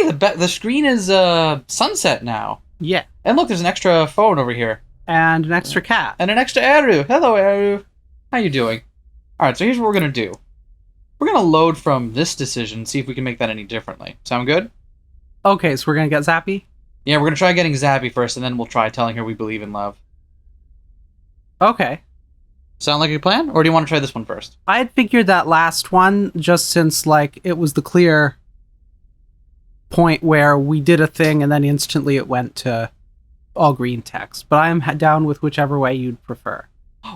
Hey, the screen is sunset now. Yeah. And look, there's an extra phone over here. And an extra cat. And an extra Aru. Hello, Aru. How you doing? Alright, so here's what we're going to do. We're going to load from this decision and see if we can make that any differently. Sound good? Okay, so we're going to get Zappy? Yeah, we're going to try getting Zappy first, and then we'll try telling her we believe in love. Okay. Sound like a plan? Or do you want to try this one first? I had figured that last one, just since, like, it was the clear point where we did a thing and then instantly it went to all green text. But I am down with whichever way you'd prefer.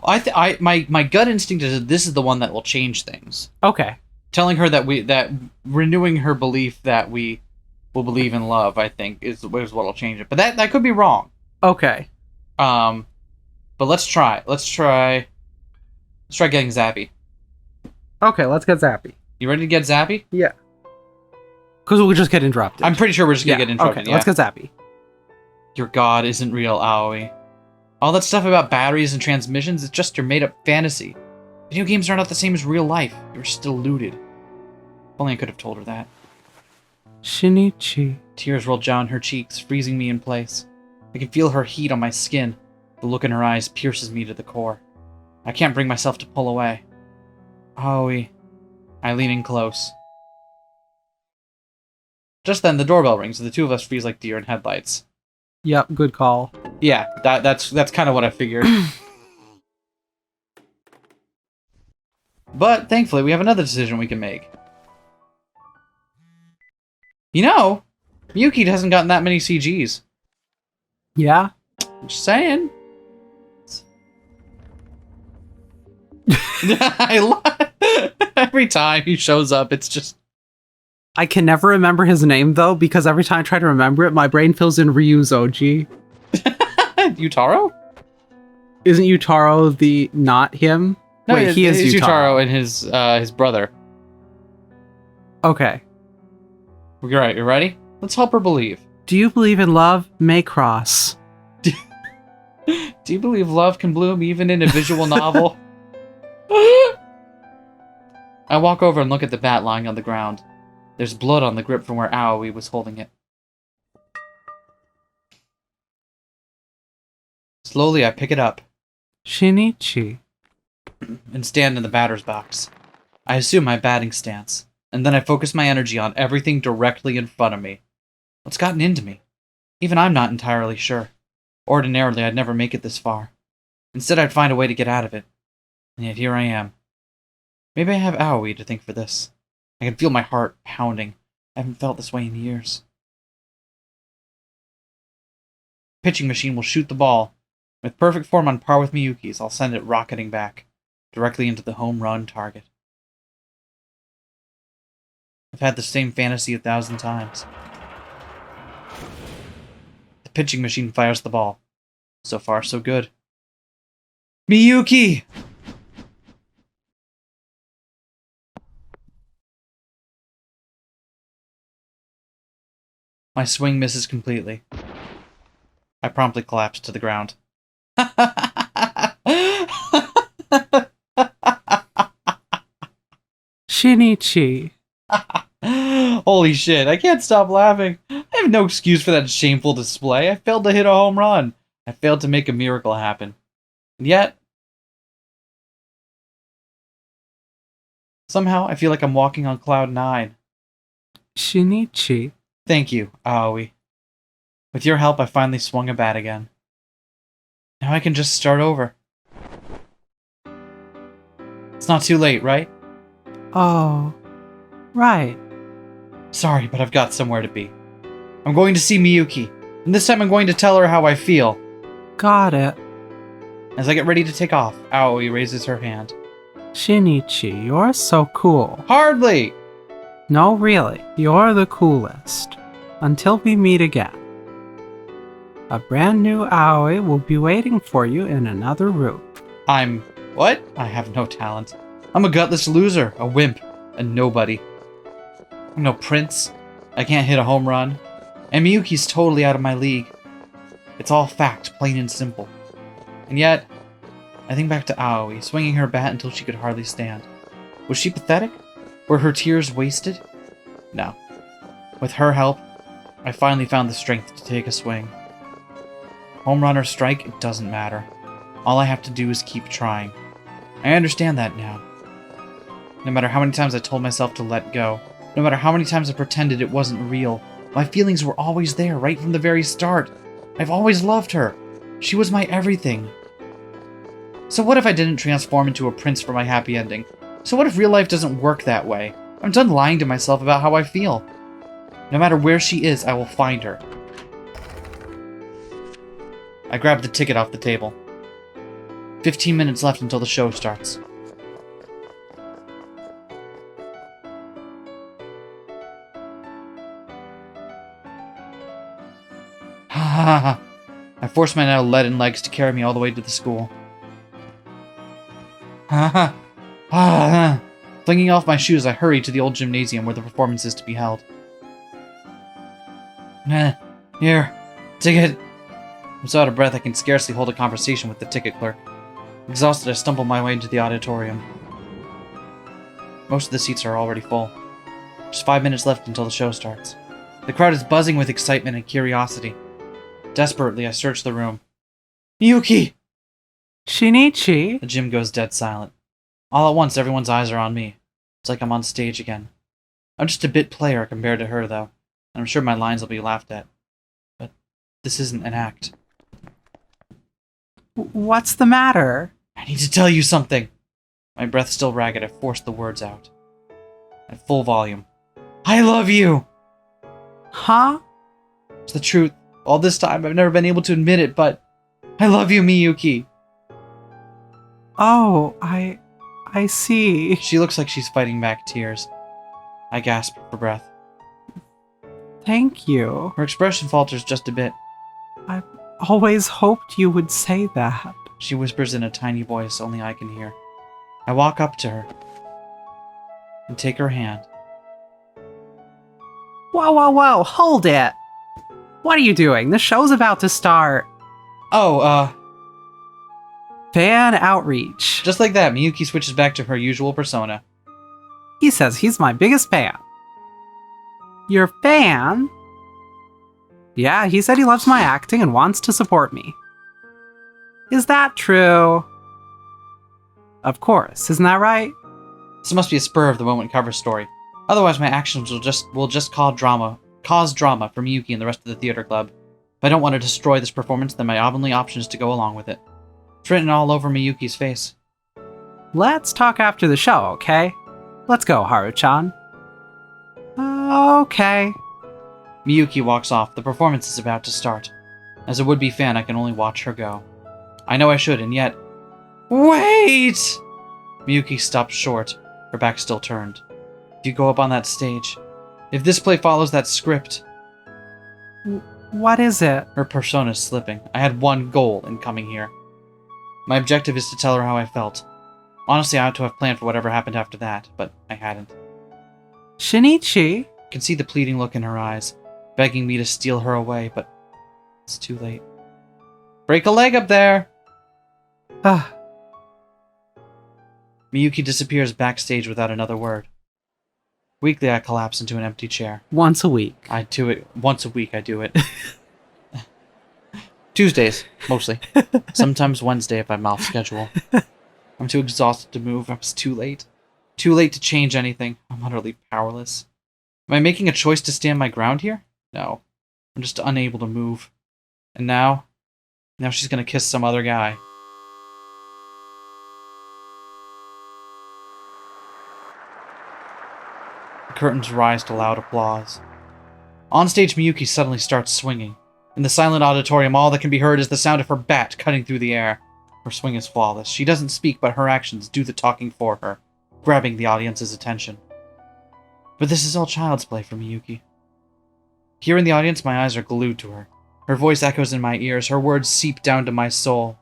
My gut instinct is that this is the one that will change things. Okay. Telling her that renewing her belief that we will believe in love, I think, is what'll change it. But that could be wrong. Okay. But let's try. Let's try getting Zappy. Okay, let's get Zappy. You ready to get Zappy? Yeah. Because we'll just get interrupted. I'm pretty sure we're just gonna get interrupted. Okay, let's get Zappy. Your god isn't real, Aoi. All that stuff about batteries and transmissions is just your made-up fantasy. Video games are not the same as real life. You're still deluded. If only I could have told her that. Shinichi. Tears rolled down her cheeks, freezing me in place. I can feel her heat on my skin. The look in her eyes pierces me to the core. I can't bring myself to pull away. Aoi. I lean in close. Just then, the doorbell rings, and the two of us freeze like deer in headlights. Yep, good call. Yeah, that's kind of what I figured. But, thankfully, we have another decision we can make. You know, Miyuki hasn't gotten that many CGs. Yeah? Just saying. Every time he shows up, it's just... I can never remember his name, though, because every time I try to remember it, my brain fills in Ryu's OG. Yutaro? Isn't Yutaro the not him? No, wait, he is Yutaro and his brother. Okay. You're right, you ready? Let's help her believe. Do you believe in love? Maycross. Do you believe love can bloom even in a visual novel? I walk over and look at the bat lying on the ground. There's blood on the grip from where Aoi was holding it. Slowly, I pick it up. Shinichi. And stand in the batter's box. I assume my batting stance, and then I focus my energy on everything directly in front of me. What's gotten into me? Even I'm not entirely sure. Ordinarily, I'd never make it this far. Instead, I'd find a way to get out of it. And yet here I am. Maybe I have Aoi to thank for this. I can feel my heart pounding. I haven't felt this way in years. Pitching machine will shoot the ball. With perfect form on par with Miyuki's, I'll send it rocketing back, directly into the home run target. I've had the same fantasy 1,000 times. The pitching machine fires the ball. So far, so good. Miyuki! My swing misses completely. I promptly collapse to the ground. Shinichi. Holy shit, I can't stop laughing. I have no excuse for that shameful display. I failed to hit a home run. I failed to make a miracle happen. And yet, somehow I feel like I'm walking on cloud 9. Shinichi. Thank you, Aoi. With your help, I finally swung a bat again. Now I can just start over. It's not too late, right? Oh, right. Sorry, but I've got somewhere to be. I'm going to see Miyuki, and this time I'm going to tell her how I feel. Got it. As I get ready to take off, Aoi raises her hand. Shinichi, you're so cool. Hardly! No, really, you're the coolest. Until we meet again. A brand new Aoi will be waiting for you in another room. I'm... what? I have no talent. I'm a gutless loser, a wimp, a nobody. I'm no prince. I can't hit a home run. And Miyuki's totally out of my league. It's all fact, plain and simple. And yet, I think back to Aoi, swinging her bat until she could hardly stand. Was she pathetic? Were her tears wasted? No. With her help, I finally found the strength to take a swing. Home run or strike, it doesn't matter. All I have to do is keep trying. I understand that now. No matter how many times I told myself to let go, no matter how many times I pretended it wasn't real, my feelings were always there right from the very start. I've always loved her. She was my everything. So what if I didn't transform into a prince for my happy ending? So what if real life doesn't work that way? I'm done lying to myself about how I feel. No matter where she is, I will find her. I grabbed the ticket off the table. 15 minutes left until the show starts. I forced my now leaden legs to carry me all the way to the school. Flinging off my shoes, I hurried to the old gymnasium where the performance is to be held. Here, ticket. I'm so out of breath I can scarcely hold a conversation with the ticket clerk. Exhausted, I stumble my way into the auditorium. Most of the seats are already full. There's 5 minutes left until the show starts. The crowd is buzzing with excitement and curiosity. Desperately, I search the room. Miyuki! Shinichi? The gym goes dead silent. All at once, everyone's eyes are on me. It's like I'm on stage again. I'm just a bit player compared to her, though, and I'm sure my lines will be laughed at. But this isn't an act. What's the matter? I need to tell you something. My breath still ragged, I forced the words out. At full volume. I love you! Huh? It's the truth. All this time, I've never been able to admit it, but I love you, Miyuki. Oh, I see. She looks like she's fighting back tears. I gasp for breath. Thank you. Her expression falters just a bit. I've always hoped you would say that. She whispers in a tiny voice only I can hear. I walk up to her and take her hand. Whoa, hold it! What are you doing? The show's about to start. Oh, Fan outreach. just like that, Miyuki switches back to her usual persona. He says he's my biggest fan. Your fan? Yeah, he said he loves my acting and wants to support me. Is that true? Of course, isn't that right? This must be a spur of the moment cover story. Otherwise, my actions will just cause drama for Miyuki and the rest of the theater club. If I don't want to destroy this performance, then my only option is to go along with it. It's written all over Miyuki's face. Let's talk after the show, okay? Let's go, Haru-chan. Okay. Miyuki walks off. The performance is about to start. As a would-be fan, I can only watch her go. I know I should, and yet... Wait! Miyuki stops short, her back still turned. If you go up on that stage, if this play follows that script... What is it? Her persona's slipping. I had one goal in coming here. My objective is to tell her how I felt. Honestly, I ought to have planned for whatever happened after that, but I hadn't. Shinichi? I can see the pleading look in her eyes, begging me to steal her away, but it's too late. Break a leg up there! Miyuki disappears backstage without another word. Weekly, I collapse into an empty chair. Once a week. I do it once a week. I do it. Tuesdays, mostly. Sometimes Wednesday if I'm off schedule. I'm too exhausted to move. I was too late. Too late to change anything. I'm utterly powerless. Am I making a choice to stand my ground here? No. I'm just unable to move. And now she's gonna kiss some other guy. The curtains rise to loud applause. Onstage, Miyuki suddenly starts swinging. In the silent auditorium, all that can be heard is the sound of her bat cutting through the air. Her swing is flawless. She doesn't speak, but her actions do the talking for her, grabbing the audience's attention. But this is all child's play for Miyuki. Here in the audience, my eyes are glued to her. Her voice echoes in my ears. Her words seep down to my soul.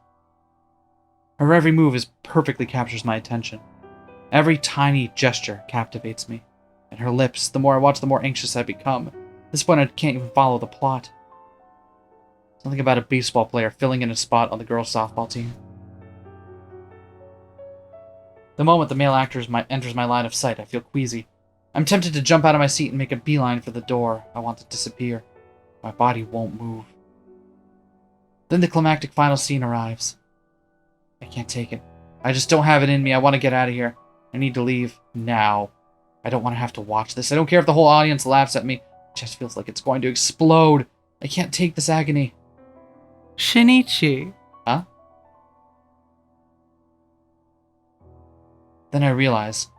Her every move perfectly captures my attention. Every tiny gesture captivates me. And her lips, the more I watch, the more anxious I become. At this point, I can't even follow the plot. Something about a baseball player filling in a spot on the girls' softball team. The moment the male actor enters my line of sight, I feel queasy. I'm tempted to jump out of my seat and make a beeline for the door. I want to disappear. My body won't move. Then the climactic final scene arrives. I can't take it. I just don't have it in me. I want to get out of here. I need to leave now. I don't want to have to watch this. I don't care if the whole audience laughs at me. It just feels like it's going to explode. I can't take this agony. Shinichi. Huh? Then I realize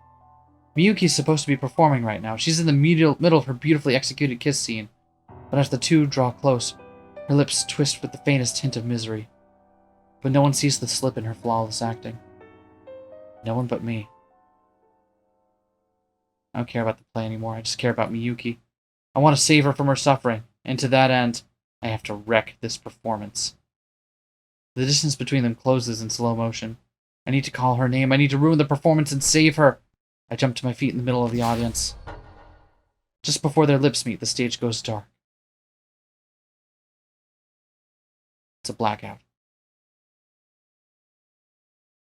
Miyuki's supposed to be performing right now. She's in the middle of her beautifully executed kiss scene. But as the two draw close, her lips twist with the faintest hint of misery. But no one sees the slip in her flawless acting. No one but me. I don't care about the play anymore. I just care about Miyuki. I want to save her from her suffering. And to that end, I have to wreck this performance. The distance between them closes in slow motion. I need to call her name. I need to ruin the performance and save her. I jump to my feet in the middle of the audience. Just before their lips meet, the stage goes dark. It's a blackout.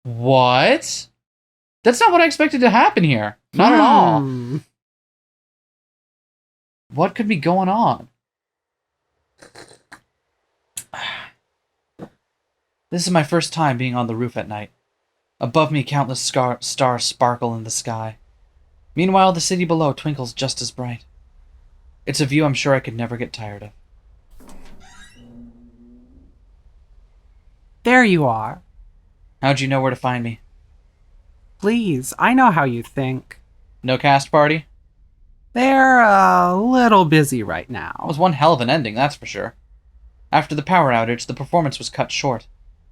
What? That's not what I expected to happen here. Not at all. What could be going on? This is my first time being on the roof at night. Above me, countless stars sparkle in the sky. Meanwhile, the city below twinkles just as bright. It's a view I'm sure I could never get tired of. There you are. How'd you know where to find me? Please, I know how you think. No cast party? They're a little busy right now. It was one hell of an ending, that's for sure. After the power outage, the performance was cut short.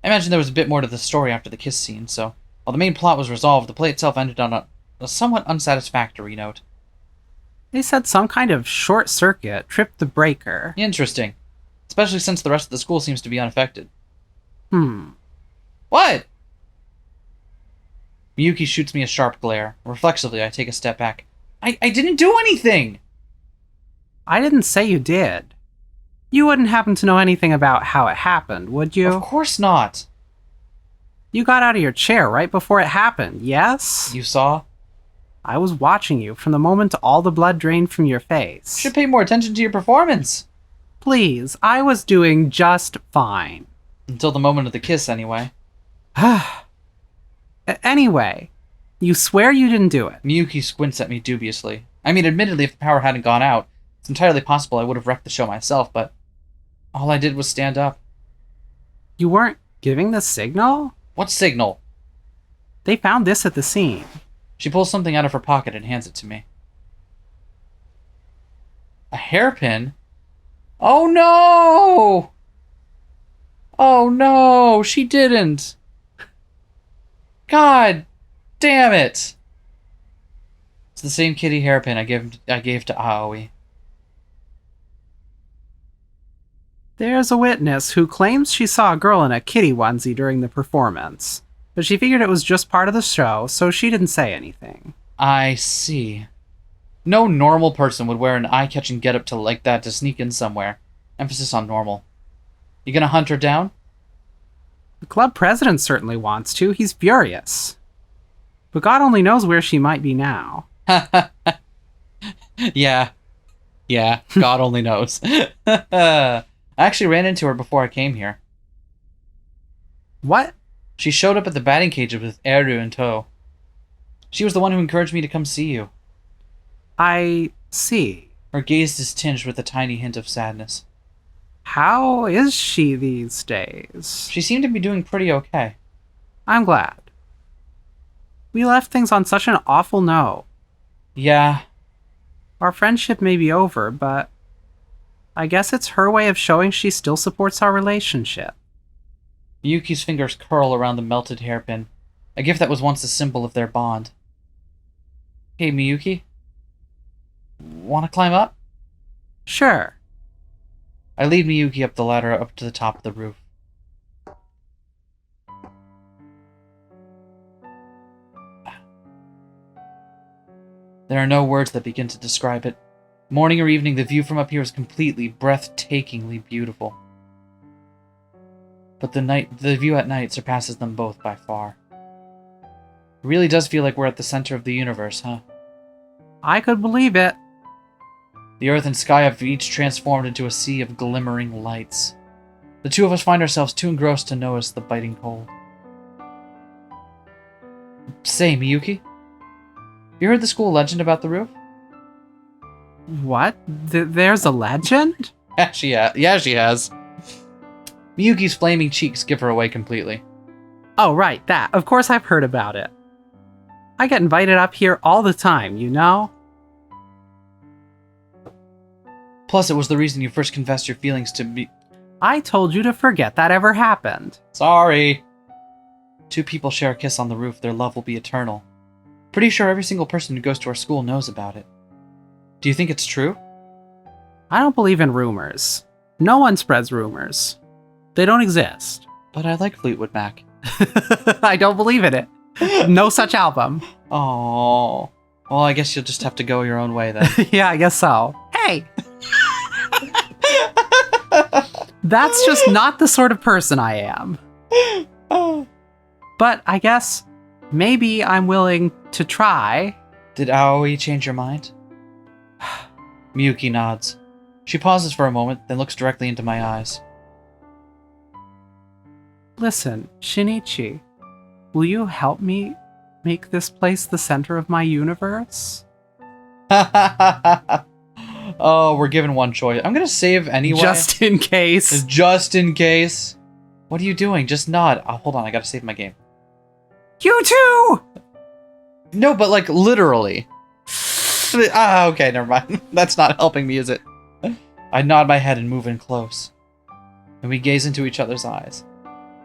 I imagine there was a bit more to the story after the kiss scene, so while the main plot was resolved, the play itself ended on a somewhat unsatisfactory note. They said some kind of short circuit tripped the breaker. Interesting. Especially since the rest of the school seems to be unaffected. What? Miyuki shoots me a sharp glare. Reflexively, I take a step back. I didn't do anything! I didn't say you did. You wouldn't happen to know anything about how it happened, would you? Of course not. You got out of your chair right before it happened, yes? You saw? I was watching you from the moment all the blood drained from your face. You should pay more attention to your performance. Please, I was doing just fine. Until the moment of the kiss, anyway. Anyway, you swear you didn't do it. Miyuki squints at me dubiously. I mean, admittedly, if the power hadn't gone out, it's entirely possible I would have wrecked the show myself, but all I did was stand up. You weren't giving the signal? What signal? They found this at the scene. She pulls something out of her pocket and hands it to me. A hairpin? Oh no! Oh no, she didn't. God damn it. It's the same kitty hairpin I gave to Aoi. There's a witness who claims she saw a girl in a kitty onesie during the performance, but she figured it was just part of the show, so she didn't say anything. I see. No normal person would wear an eye-catching getup like that to sneak in somewhere. Emphasis on normal. You gonna hunt her down? The club president certainly wants to. He's furious. But God only knows where she might be now. Yeah, God only knows. I actually ran into her before I came here. What? She showed up at the batting cage with Eru in tow. She was the one who encouraged me to come see you. I see. Her gaze is tinged with a tiny hint of sadness. How is she these days? She seemed to be doing pretty okay. I'm glad. We left things on such an awful note. Yeah. Our friendship may be over, but I guess it's her way of showing she still supports our relationship. Miyuki's fingers curl around the melted hairpin, a gift that was once a symbol of their bond. Hey, Miyuki? Want to climb up? Sure. I lead Miyuki up the ladder up to the top of the roof. There are no words that begin to describe it. Morning or evening, the view from up here is completely, breathtakingly beautiful. But the view at night surpasses them both by far. It really does feel like we're at the center of the universe, huh? I could believe it. The earth and sky have each transformed into a sea of glimmering lights. The two of us find ourselves too engrossed to notice the biting cold. Say, Miyuki, you heard the school legend about the roof? What? There's a legend? Yeah, she has. Miyuki's flaming cheeks give her away completely. Oh, right, that. Of course I've heard about it. I get invited up here all the time, you know? Plus, it was the reason you first confessed your feelings to me. I told you to forget that ever happened. Sorry. Two people share a kiss on the roof, their love will be eternal. Pretty sure every single person who goes to our school knows about it. Do you think it's true? I don't believe in rumors. No one spreads rumors. They don't exist. But I like Fleetwood Mac. I don't believe in it. No such album. Oh. Well, I guess you'll just have to go your own way then. Yeah, I guess so. Hey! That's just not the sort of person I am. But I guess maybe I'm willing to try. Did Aoi change your mind? Miyuki nods. She pauses for a moment, then looks directly into my eyes. Listen, Shinichi, will you help me make this place the center of my universe? Oh, we're given one choice. I'm gonna save anyway. Just in case. Just in case. What are you doing? Just nod. Oh, hold on, I gotta save my game. You too! No, but like literally. Ah, okay, never mind. That's not helping me, is it? I nod my head and move in close. And we gaze into each other's eyes.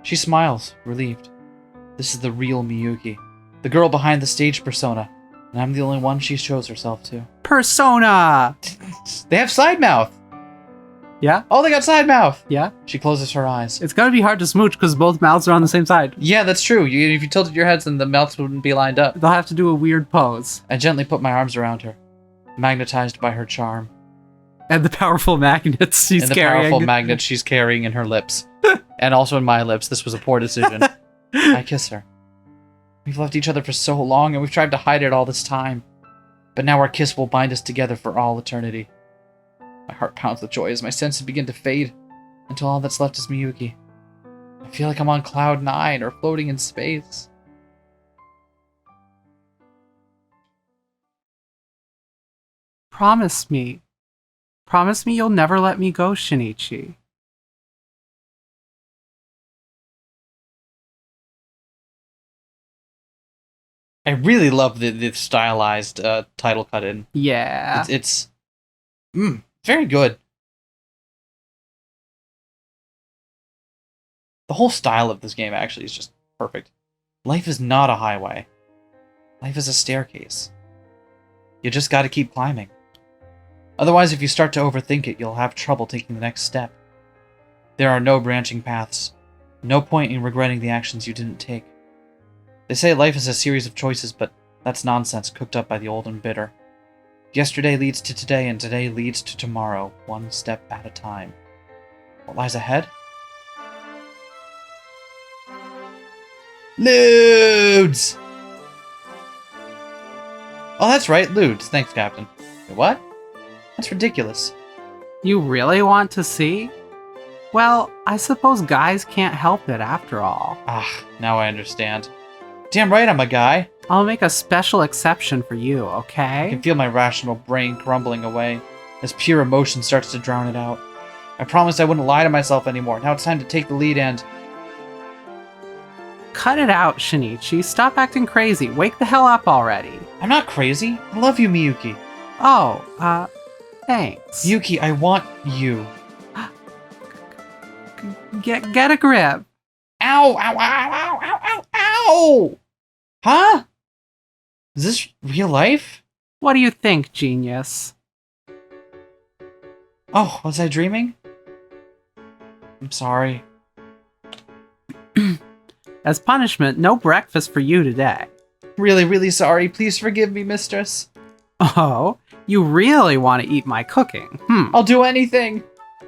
She smiles, relieved. This is the real Miyuki. The girl behind the stage persona. And I'm the only one she shows herself to. Persona! They have side mouth! Yeah? Oh, they got side mouth! Yeah? She closes her eyes. It's gonna be hard to smooch because both mouths are on the same side. Yeah, that's true. If you tilted your heads, then the mouths wouldn't be lined up. They'll have to do a weird pose. I gently put my arms around her, magnetized by her charm. And the powerful magnets she's and the carrying. powerful magnet she's carrying in her lips. And also in my lips. This was a poor decision. I kiss her. We've loved each other for so long, and we've tried to hide it all this time. But now our kiss will bind us together for all eternity. My heart pounds with joy as my senses begin to fade, until all that's left is Miyuki. I feel like I'm on cloud 9 or floating in space. Promise me. Promise me you'll never let me go, Shinichi. I really love the stylized title cut in. Yeah. It's very good. The whole style of this game actually is just perfect. Life is not a highway. Life is a staircase. You just gotta keep climbing. Otherwise, if you start to overthink it, you'll have trouble taking the next step. There are no branching paths. No point in regretting the actions you didn't take. They say life is a series of choices, but that's nonsense cooked up by the old and bitter. Yesterday leads to today, and today leads to tomorrow, one step at a time. What lies ahead? Ludes! Oh, that's right, Ludes. Thanks, Captain. Wait, what? That's ridiculous. You really want to see? Well, I suppose guys can't help it after all. Ah, now I understand. Damn right I'm a guy. I'll make a special exception for you, I okay? can feel my rational brain crumbling away as pure emotion starts to drown it out. I promised I wouldn't lie to myself anymore. Now it's time to take the lead and... Cut it out, Shinichi. Stop acting crazy. Wake the hell up already. I'm not crazy. I love you, Miyuki. Oh, thanks. Yuki, I want you. Get a grip. Ow, ow, ow, ow, ow, ow, ow! Huh? Is this real life? What do you think, genius? Oh, was I dreaming? I'm sorry. As punishment, no breakfast for you today. Really, really sorry. Please forgive me, mistress. Oh, you really want to eat my cooking? I'll do anything.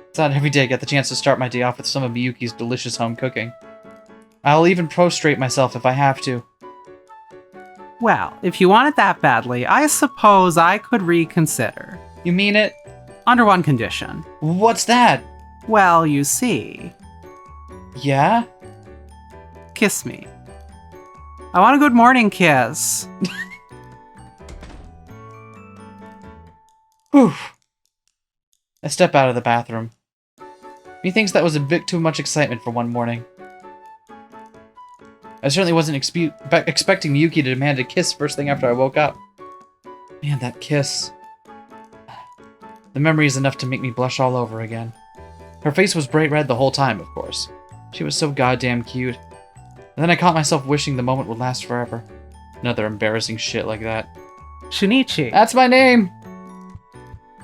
It's not every day I get the chance to start my day off with some of Miyuki's delicious home cooking. I'll even prostrate myself if I have to. Well, if you want it that badly, I suppose I could reconsider. You mean it? Under one condition. What's that? Well, you see. Yeah? Kiss me. I want a good morning kiss. Whew. I step out of the bathroom. He thinks that was a bit too much excitement for one morning. I certainly wasn't expecting Miyuki to demand a kiss first thing after I woke up. Man, that kiss. The memory is enough to make me blush all over again. Her face was bright red the whole time, of course. She was so goddamn cute. And then I caught myself wishing the moment would last forever. Another embarrassing shit like that. Shinichi. That's my name!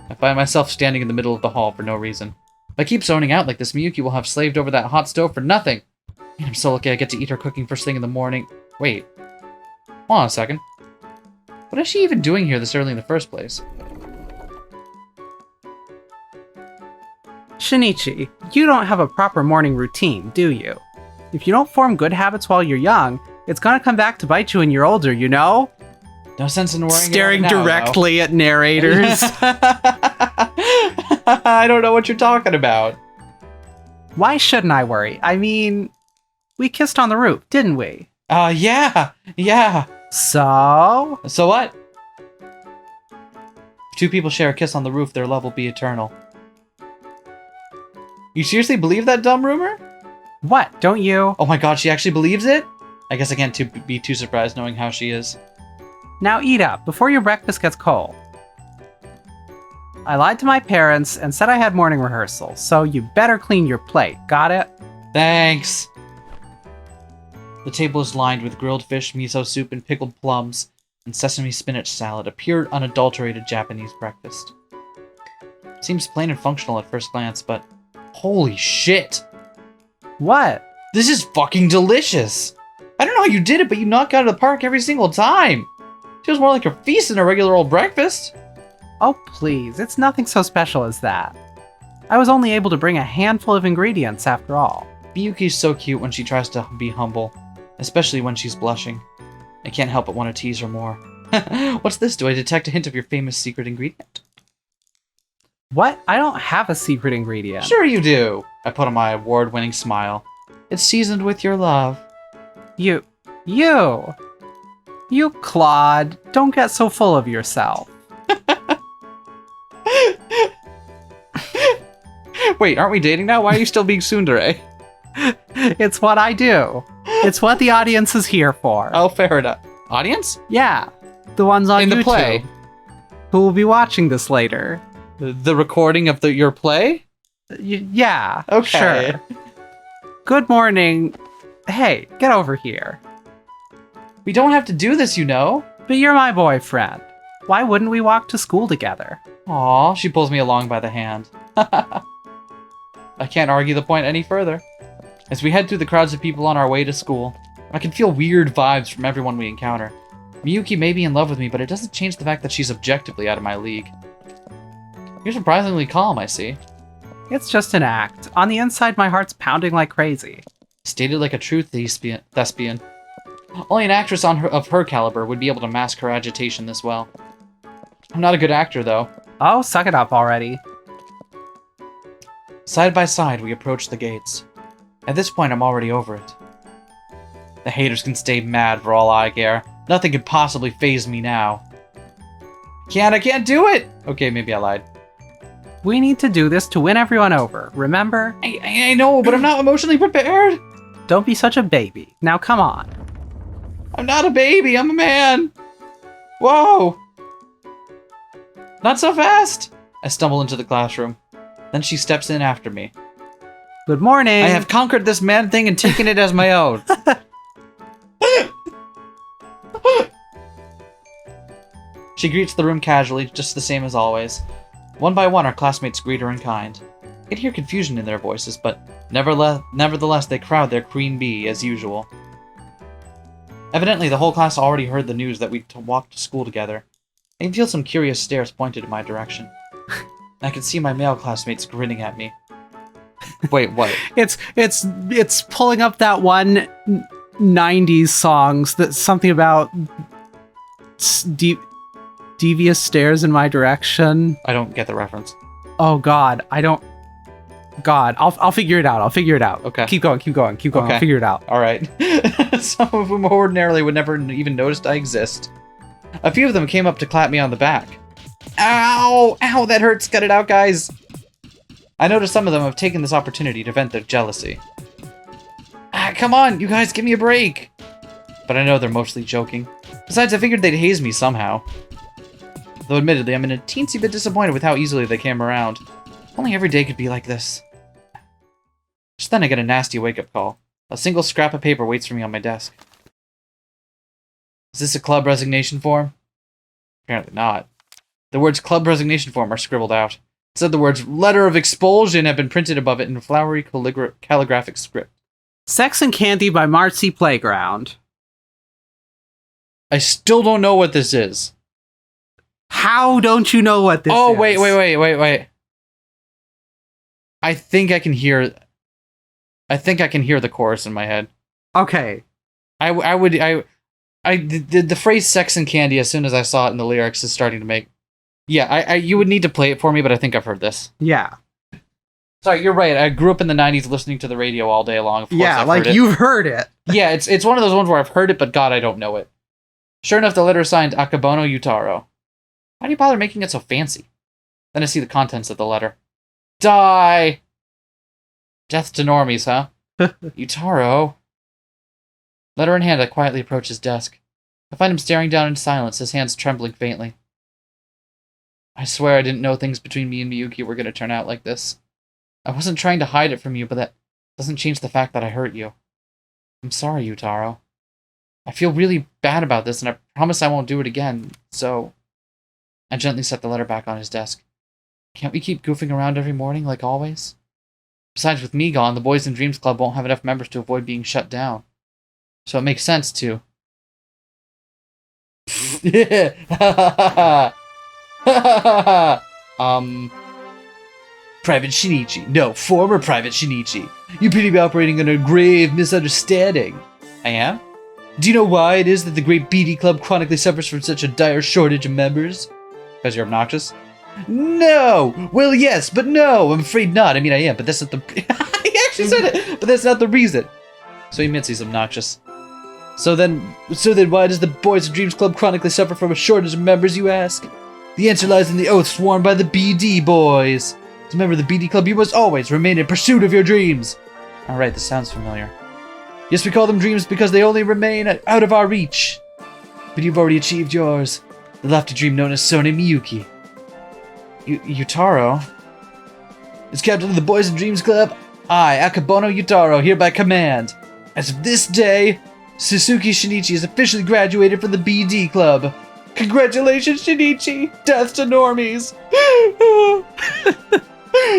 I find myself standing in the middle of the hall for no reason. If I keep zoning out like this, Miyuki will have slaved over that hot stove for nothing. Man, I'm so lucky I get to eat her cooking first thing in the morning. Wait. Hold on a second. What is she even doing here this early in the first place? Shinichi, you don't have a proper morning routine, do you? If you don't form good habits while you're young, it's gonna come back to bite you when you're older, you know? No sense in worrying Staring about it now, directly at narrators. I don't know what you're talking about. Why shouldn't I worry? I mean, we kissed on the roof, didn't we? Yeah. So? So what? If two people share a kiss on the roof, their love will be eternal. You seriously believe that dumb rumor? What, don't you? Oh my god, she actually believes it? I guess I can't be too surprised knowing how she is. Now eat up, before your breakfast gets cold. I lied to my parents and said I had morning rehearsal, so you better clean your plate, got it? Thanks. The table is lined with grilled fish, miso soup, and pickled plums, and sesame spinach salad, a pure, unadulterated Japanese breakfast. Seems plain and functional at first glance, but holy shit! What? This is fucking delicious! I don't know how you did it, but you knock it out of the park every single time! Feels more like a feast than a regular old breakfast. Oh please, it's nothing so special as that. I was only able to bring a handful of ingredients after all. Miyuki's so cute when she tries to be humble, especially when she's blushing. I can't help but want to tease her more. What's this? Do I detect a hint of your famous secret ingredient? What? I don't have a secret ingredient. Sure you do! I put on my award-winning smile. It's seasoned with your love. You, Claude, don't get so full of yourself. Wait, aren't we dating now? Why are you still being tsundere? It's what I do. It's what the audience is here for. Oh, fair enough. Audience? Yeah, the ones on In YouTube the play? who will be watching this later. The recording of your play? Yeah, Okay. sure. Good morning. Hey, get over here. We don't have to do this, you know. But you're my boyfriend. Why wouldn't we walk to school together? Aw, she pulls me along by the hand. I can't argue the point any further. As we head through the crowds of people on our way to school, I can feel weird vibes from everyone we encounter. Miyuki may be in love with me, but it doesn't change the fact that she's objectively out of my league. You're surprisingly calm, I see. It's just an act. On the inside, my heart's pounding like crazy. Stated like a true thespian. Only an actress of her caliber would be able to mask her agitation this well. I'm not a good actor, though. Oh, suck it up already. Side by side, we approach the gates. At this point, I'm already over it. The haters can stay mad for all I care. Nothing could possibly faze me now. I can't do it! Okay, maybe I lied. We need to do this to win everyone over, remember? I know, but I'm not emotionally prepared! Don't be such a baby. Now come on. I'm not a baby, I'm a man! Whoa! Not so fast! I stumble into the classroom. Then she steps in after me. Good morning. I have conquered this man thing and taken it as my own. She greets the room casually, just the same as always. One by one, our classmates greet her in kind. I can hear confusion in their voices, but nevertheless they crowd their queen bee, as usual. Evidently, the whole class already heard the news that we walked to school together. I can feel some curious stares pointed in my direction. I can see my male classmates grinning at me. Wait, what? It's pulling up that one 90s songs that's something about devious stares in my direction. I don't get the reference. Oh God, I don't. God, I'll figure it out. I'll figure it out. Okay. Keep going. Okay. I'll figure it out. All right. Some of them ordinarily would never even notice I exist. A few of them came up to clap me on the back. Ow! Ow, that hurts. Cut it out, guys. I noticed some of them have taken this opportunity to vent their jealousy. Ah, come on, you guys, give me a break. But I know they're mostly joking. Besides, I figured they'd haze me somehow. Though admittedly, I'm in a teensy bit disappointed with how easily they came around. Only every day could be like this. Just then I get a nasty wake-up call. A single scrap of paper waits for me on my desk. Is this a club resignation form? Apparently not. The words club resignation form are scribbled out. Instead, the words letter of expulsion have been printed above it in flowery calligraphic script. Sex and Candy by Marcy Playground. I still don't know what this is. How don't you know what this is? Oh, wait. I think I can hear the chorus in my head. Okay. The phrase sex and candy, as soon as I saw it in the lyrics, is starting to make... Yeah, you would need to play it for me, but I think I've heard this. Yeah. Sorry, you're right. I grew up in the 90s listening to the radio all day long. Of course Yeah, I've like heard it. you've heard it. Yeah, it's one of those ones where I've heard it, but God, I don't know it. Sure enough, the letter is signed Akabono Utaro. Why do you bother making it so fancy? Then I see the contents of the letter. Die! Death to normies, huh? Utaro. Letter in hand, I quietly approach his desk. I find him staring down in silence, his hands trembling faintly. I swear I didn't know things between me and Miyuki were going to turn out like this. I wasn't trying to hide it from you, but that doesn't change the fact that I hurt you. I'm sorry, Utaro. I feel really bad about this, and I promise I won't do it again, so... I gently set the letter back on his desk. Can't we keep goofing around every morning, like always? Besides, with me gone, the Boys and Dreams Club won't have enough members to avoid being shut down. So it makes sense to... Private Shinichi. No, former Private Shinichi. You appear to be operating under a grave misunderstanding. I am? Do you know why it is that the great BD Club chronically suffers from such a dire shortage of members? Because you're obnoxious? No! Well, yes, but no! I'm afraid not. I mean, I am, but that's not the... He actually said it! But that's not the reason. So he admits he's obnoxious. So then why does the Boys and Dreams Club chronically suffer from a shortage of members, you ask? The answer lies in the oath sworn by the BD boys. As a member of the BD Club, you must always remain in pursuit of your dreams. Alright, this sounds familiar. Yes, we call them dreams because they only remain out of our reach. But you've already achieved yours. The lofty dream known as Sone Miyuki. Utaro? As captain of the Boys and Dreams Club, I, Akabono Utaro, hereby command. As of this day, Suzuki Shinichi is officially graduated from the BD Club. Congratulations, Shinichi! Death to normies!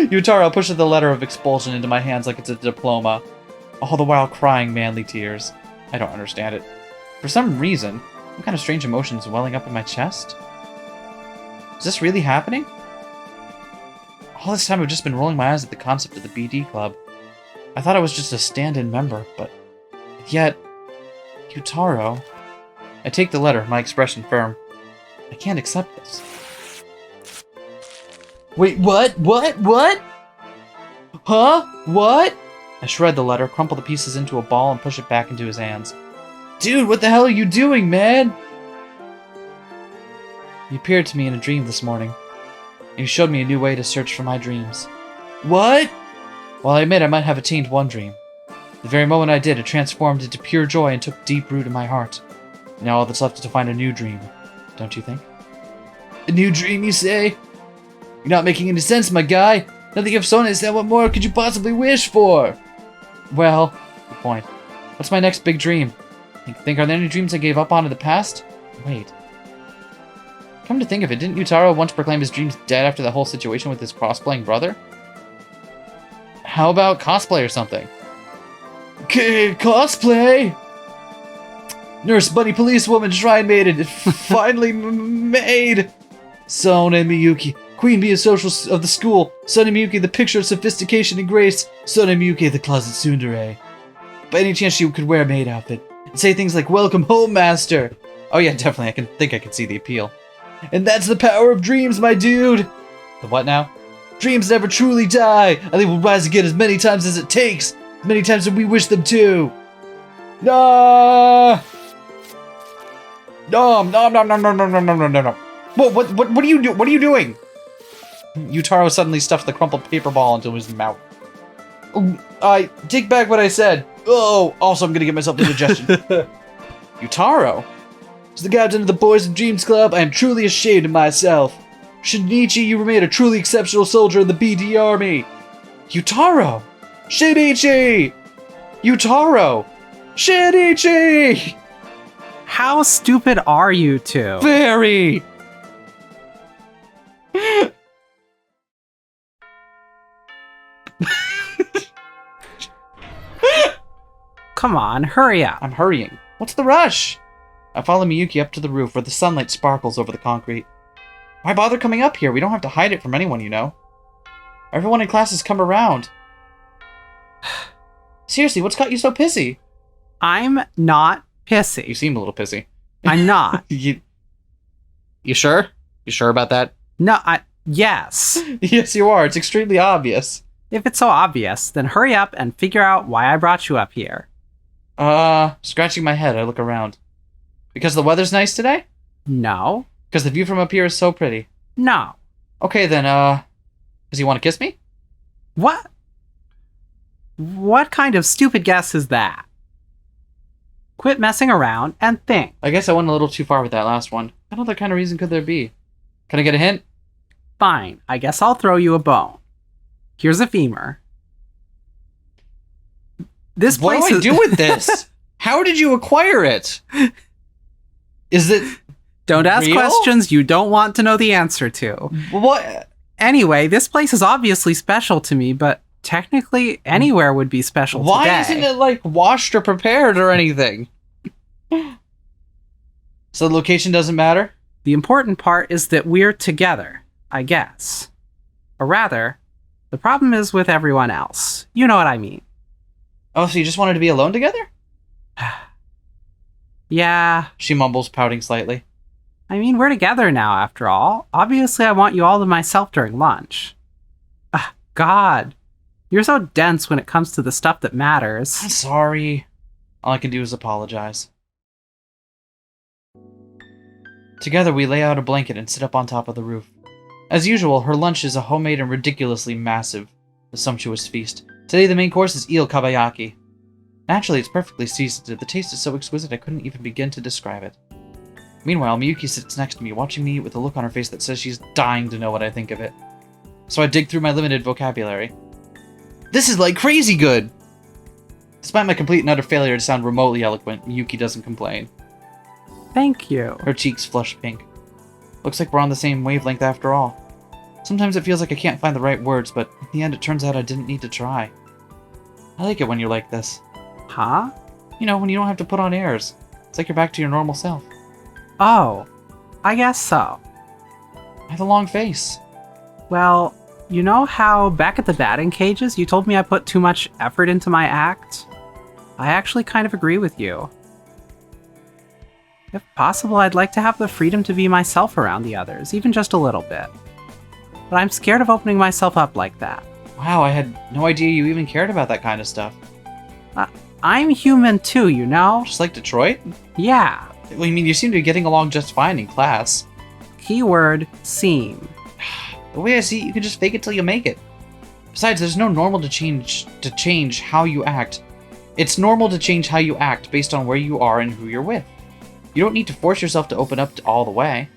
Utaro pushes the letter of expulsion into my hands like it's a diploma, all the while crying manly tears. I don't understand it. For some reason, some kind of strange emotions welling up in my chest. Is this really happening? All this time I've just been rolling my eyes at the concept of the BD Club. I thought I was just a stand-in member, but yet... Utaro... I take the letter, my expression firm. I can't accept this. Wait, what? Huh? What? I shred the letter, crumple the pieces into a ball, and push it back into his hands. Dude, what the hell are you doing, man? You appeared to me in a dream this morning, and you showed me a new way to search for my dreams. What? While I admit I might have attained one dream, the very moment I did, it transformed into pure joy and took deep root in my heart. Now all that's left is to find a new dream, don't you think? A new dream, you say? You're not making any sense, my guy. Now that you have Sone said, what more could you possibly wish for? Well, good point. What's my next big dream? Think are there any dreams I gave up on in the past? Wait. Come to think of it, didn't Utaro once proclaim his dreams dead after the whole situation with his cross-playing brother? How about cosplay or something? Cosplay? Nurse, bunny, policewoman, shrine maiden, finally made! Sone Miyuki, queen bee of the school. Sone Miyuki, the picture of sophistication and grace. Sone Miyuki, the closet tsundere. By any chance she could wear a maid outfit and say things like, welcome home, master. Oh yeah, definitely, I can see the appeal. And that's the power of dreams, my dude! The what now? Dreams never truly die, and they will rise again as many times as it takes, as many times as we wish them to. No! No! No! No! No! No! No! No! No! No! No! What are you do? What are you doing? Yutaro suddenly stuffed the crumpled paper ball into his mouth. I take back what I said. Oh, also I'm gonna get myself indigestion. Yutaro? As the captain of the Boys and Dreams Club, I am truly ashamed of myself. Shinichi, you remain a truly exceptional soldier in the BD Army. Yutaro! Shinichi! Yutaro! Shinichi! How stupid are you two? Very! Come on, hurry up. I'm hurrying. What's the rush? I follow Miyuki up to the roof where the sunlight sparkles over the concrete. Why bother coming up here? We don't have to hide it from anyone, you know. Everyone in class has come around. Seriously, what's got you so pissy? I'm not You pissy. seem a little pissy. I'm not. You sure? You sure about that? No, yes. Yes, you are. It's extremely obvious. If it's so obvious, then hurry up and figure out why I brought you up here. Scratching my head, I look around. Because the weather's nice today? No. Because the view from up here is so pretty. No. Okay, then, does he want to kiss me? What? What kind of stupid guess is that? Quit messing around and think. I guess I went a little too far with that last one. What other kind of reason could there be? Can I get a hint? Fine, I guess I'll throw you a bone. Here's a femur. This place What do I do with this? How did you acquire it? Is it... Don't ask real? questions you don't want to know the answer to. What? Anyway, this place is obviously special to me, but technically anywhere would be special Why today. isn't it, like, washed or prepared or anything? So the location doesn't matter? The important part is that we're together, I guess. Or rather, the problem is with everyone else. You know what I mean. Oh, so you just wanted to be alone together? Yeah, She mumbles, pouting slightly. I mean, we're together now, after all. Obviously, I want you all to myself during lunch. God. You're so dense when it comes to the stuff that matters. I'm sorry. All I can do is apologize. Together, we lay out a blanket and sit up on top of the roof. As usual, her lunch is a homemade and ridiculously massive, a sumptuous feast. Today, the main course is eel kabayaki. Naturally, it's perfectly seasoned. The taste is so exquisite I couldn't even begin to describe it. Meanwhile, Miyuki sits next to me, watching me with a look on her face that says she's dying to know what I think of it. So I dig through my limited vocabulary. This is like crazy good! Despite my complete and utter failure to sound remotely eloquent, Miyuki doesn't complain. Thank you. Her cheeks flush pink. Looks like we're on the same wavelength after all. Sometimes it feels like I can't find the right words, but in the end it turns out I didn't need to try. I like it when you're like this. Huh? You know, when you don't have to put on airs. It's like you're back to your normal self. Oh, I guess so. I have a long face. Well, you know how back at the batting cages you told me I put too much effort into my act? I actually kind of agree with you. If possible, I'd like to have the freedom to be myself around the others, even just a little bit. But I'm scared of opening myself up like that. Wow, I had no idea you even cared about that kind of stuff. I'm human too, you know? Just like Detroit? Yeah. Well, I mean, you seem to be getting along just fine in class. Keyword, seem. The way I see it, you can just fake it till you make it. Besides, there's no normal to change how you act. It's normal to change how you act based on where you are and who you're with. You don't need to force yourself to open up all the way.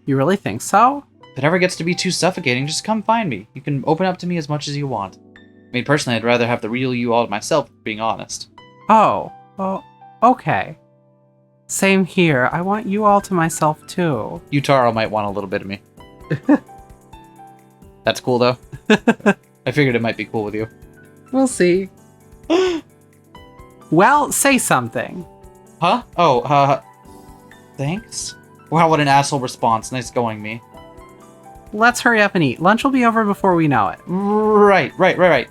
You really think so? If it ever gets to be too suffocating, just come find me. You can open up to me as much as you want. I mean, personally, I'd rather have the real you all to myself, being honest. Oh, okay. Same here. I want you all to myself too. Yutaro might want a little bit of me. That's cool, though. I figured it might be cool with you. We'll see. Well, say something. Huh? Oh, thanks? Wow, what an asshole response. Nice going, me. Let's hurry up and eat. Lunch will be over before we know it. Right.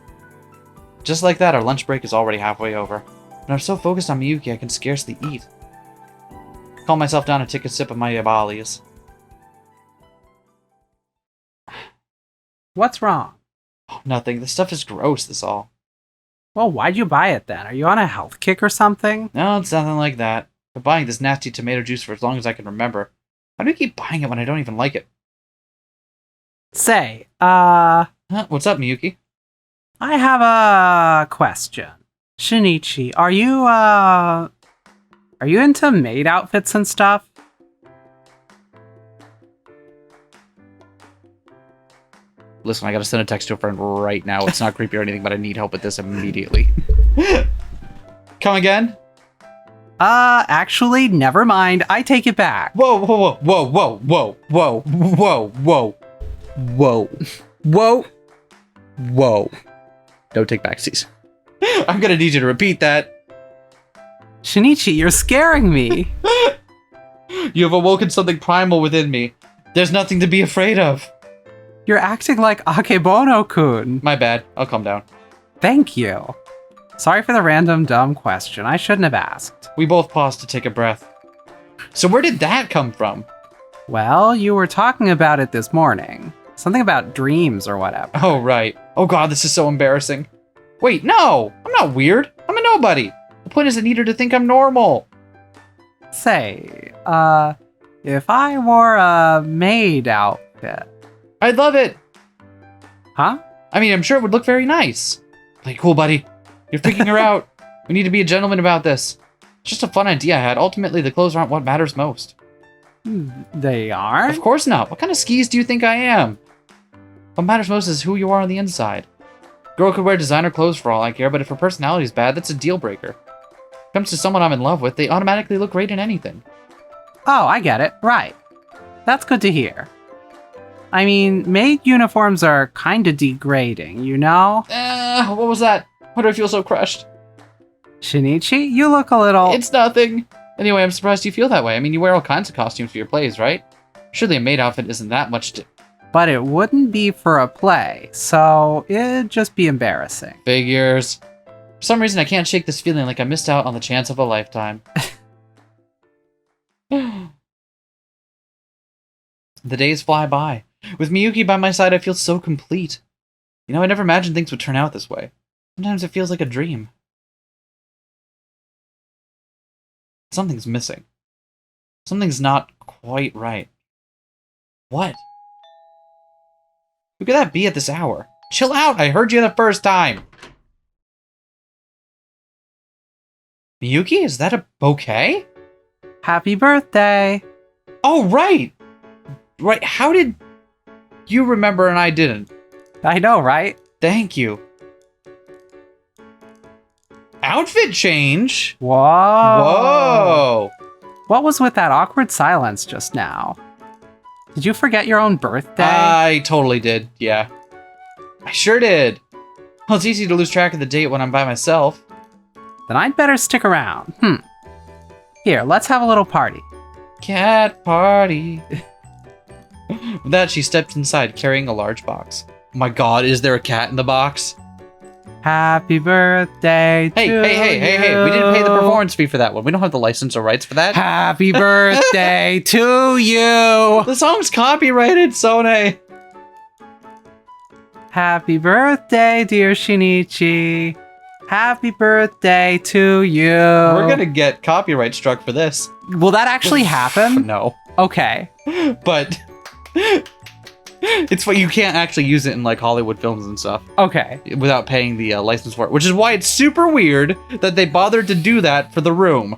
Just like that, our lunch break is already halfway over. And I'm so focused on Miyuki, I can scarcely eat. Calm myself down and take a sip of my yabalis. What's wrong? Oh, nothing. This stuff is gross, this all. Well, why'd you buy it then? Are you on a health kick or something? No, it's nothing like that. I've been buying this nasty tomato juice for as long as I can remember. How do you keep buying it when I don't even like it? Say, Huh? What's up, Miyuki? I have a question. Shinichi, are you into maid outfits and stuff? Listen, I gotta send a text to a friend right now. It's not creepy or anything, but I need help with this immediately. Come again? Actually, never mind. I take it back. Whoa, whoa, whoa, whoa, whoa, whoa, whoa, whoa, whoa, whoa, whoa. Don't take backsies. I'm gonna need you to repeat that. Shinichi, you're scaring me. You have awoken something primal within me. There's nothing to be afraid of. You're acting like Akebono-kun. My bad. I'll calm down. Thank you. Sorry for the random dumb question. I shouldn't have asked. We both paused to take a breath. So where did that come from? Well, you were talking about it this morning. Something about dreams or whatever. Oh, right. Oh god, this is so embarrassing. Wait, no! I'm not weird. I'm a nobody. The point is I need her to think I'm normal. Say, if I wore a maid outfit. I'd love it. Huh? I mean, I'm sure it would look very nice. Play cool, buddy. You're freaking her out. We need to be a gentleman about this. It's just a fun idea I had. Ultimately, the clothes aren't what matters most. They are? Of course not. What kind of skis do you think I am? What matters most is who you are on the inside. Girl could wear designer clothes for all I care, but if her personality is bad, that's a deal breaker. Comes to someone I'm in love with, they automatically look great in anything. Oh, I get it. Right. That's good to hear. I mean, maid uniforms are kinda degrading, you know? What was that? Why do I feel so crushed? Shinichi, you look a little... It's nothing. Anyway, I'm surprised you feel that way. I mean, you wear all kinds of costumes for your plays, right? Surely a maid outfit isn't that much to... But it wouldn't be for a play, so it'd just be embarrassing. Figures. For some reason, I can't shake this feeling like I missed out on the chance of a lifetime. The days fly by. With Miyuki by my side, I feel so complete. You know, I never imagined things would turn out this way. Sometimes it feels like a dream. Something's missing. Something's not quite right. What? Who could that be at this hour? Chill out! I heard you the first time! Miyuki, is that a bouquet? Happy birthday! Oh, right! Right, how did you remember and I didn't? I know, right? Thank you. Outfit change? Whoa! Whoa! What was with that awkward silence just now? Did you forget your own birthday? I totally did, yeah. I sure did. Well, it's easy to lose track of the date when I'm by myself. Then I'd better stick around. Here, let's have a little party. Cat party. With that, she stepped inside, carrying a large box. Oh my god, is there a cat in the box? Happy birthday Hey, to hey, we didn't pay the performance fee for that one. We don't have the license or rights for that. Happy birthday to you! The song's copyrighted, Sone. Happy birthday, dear Shinichi. Happy birthday to you. We're gonna get copyright struck for this. Will that actually happen? No. Okay. But it's what you can't actually use it in like Hollywood films and stuff Okay. without paying the license for it, which is why it's super weird that they bothered to do that for The Room.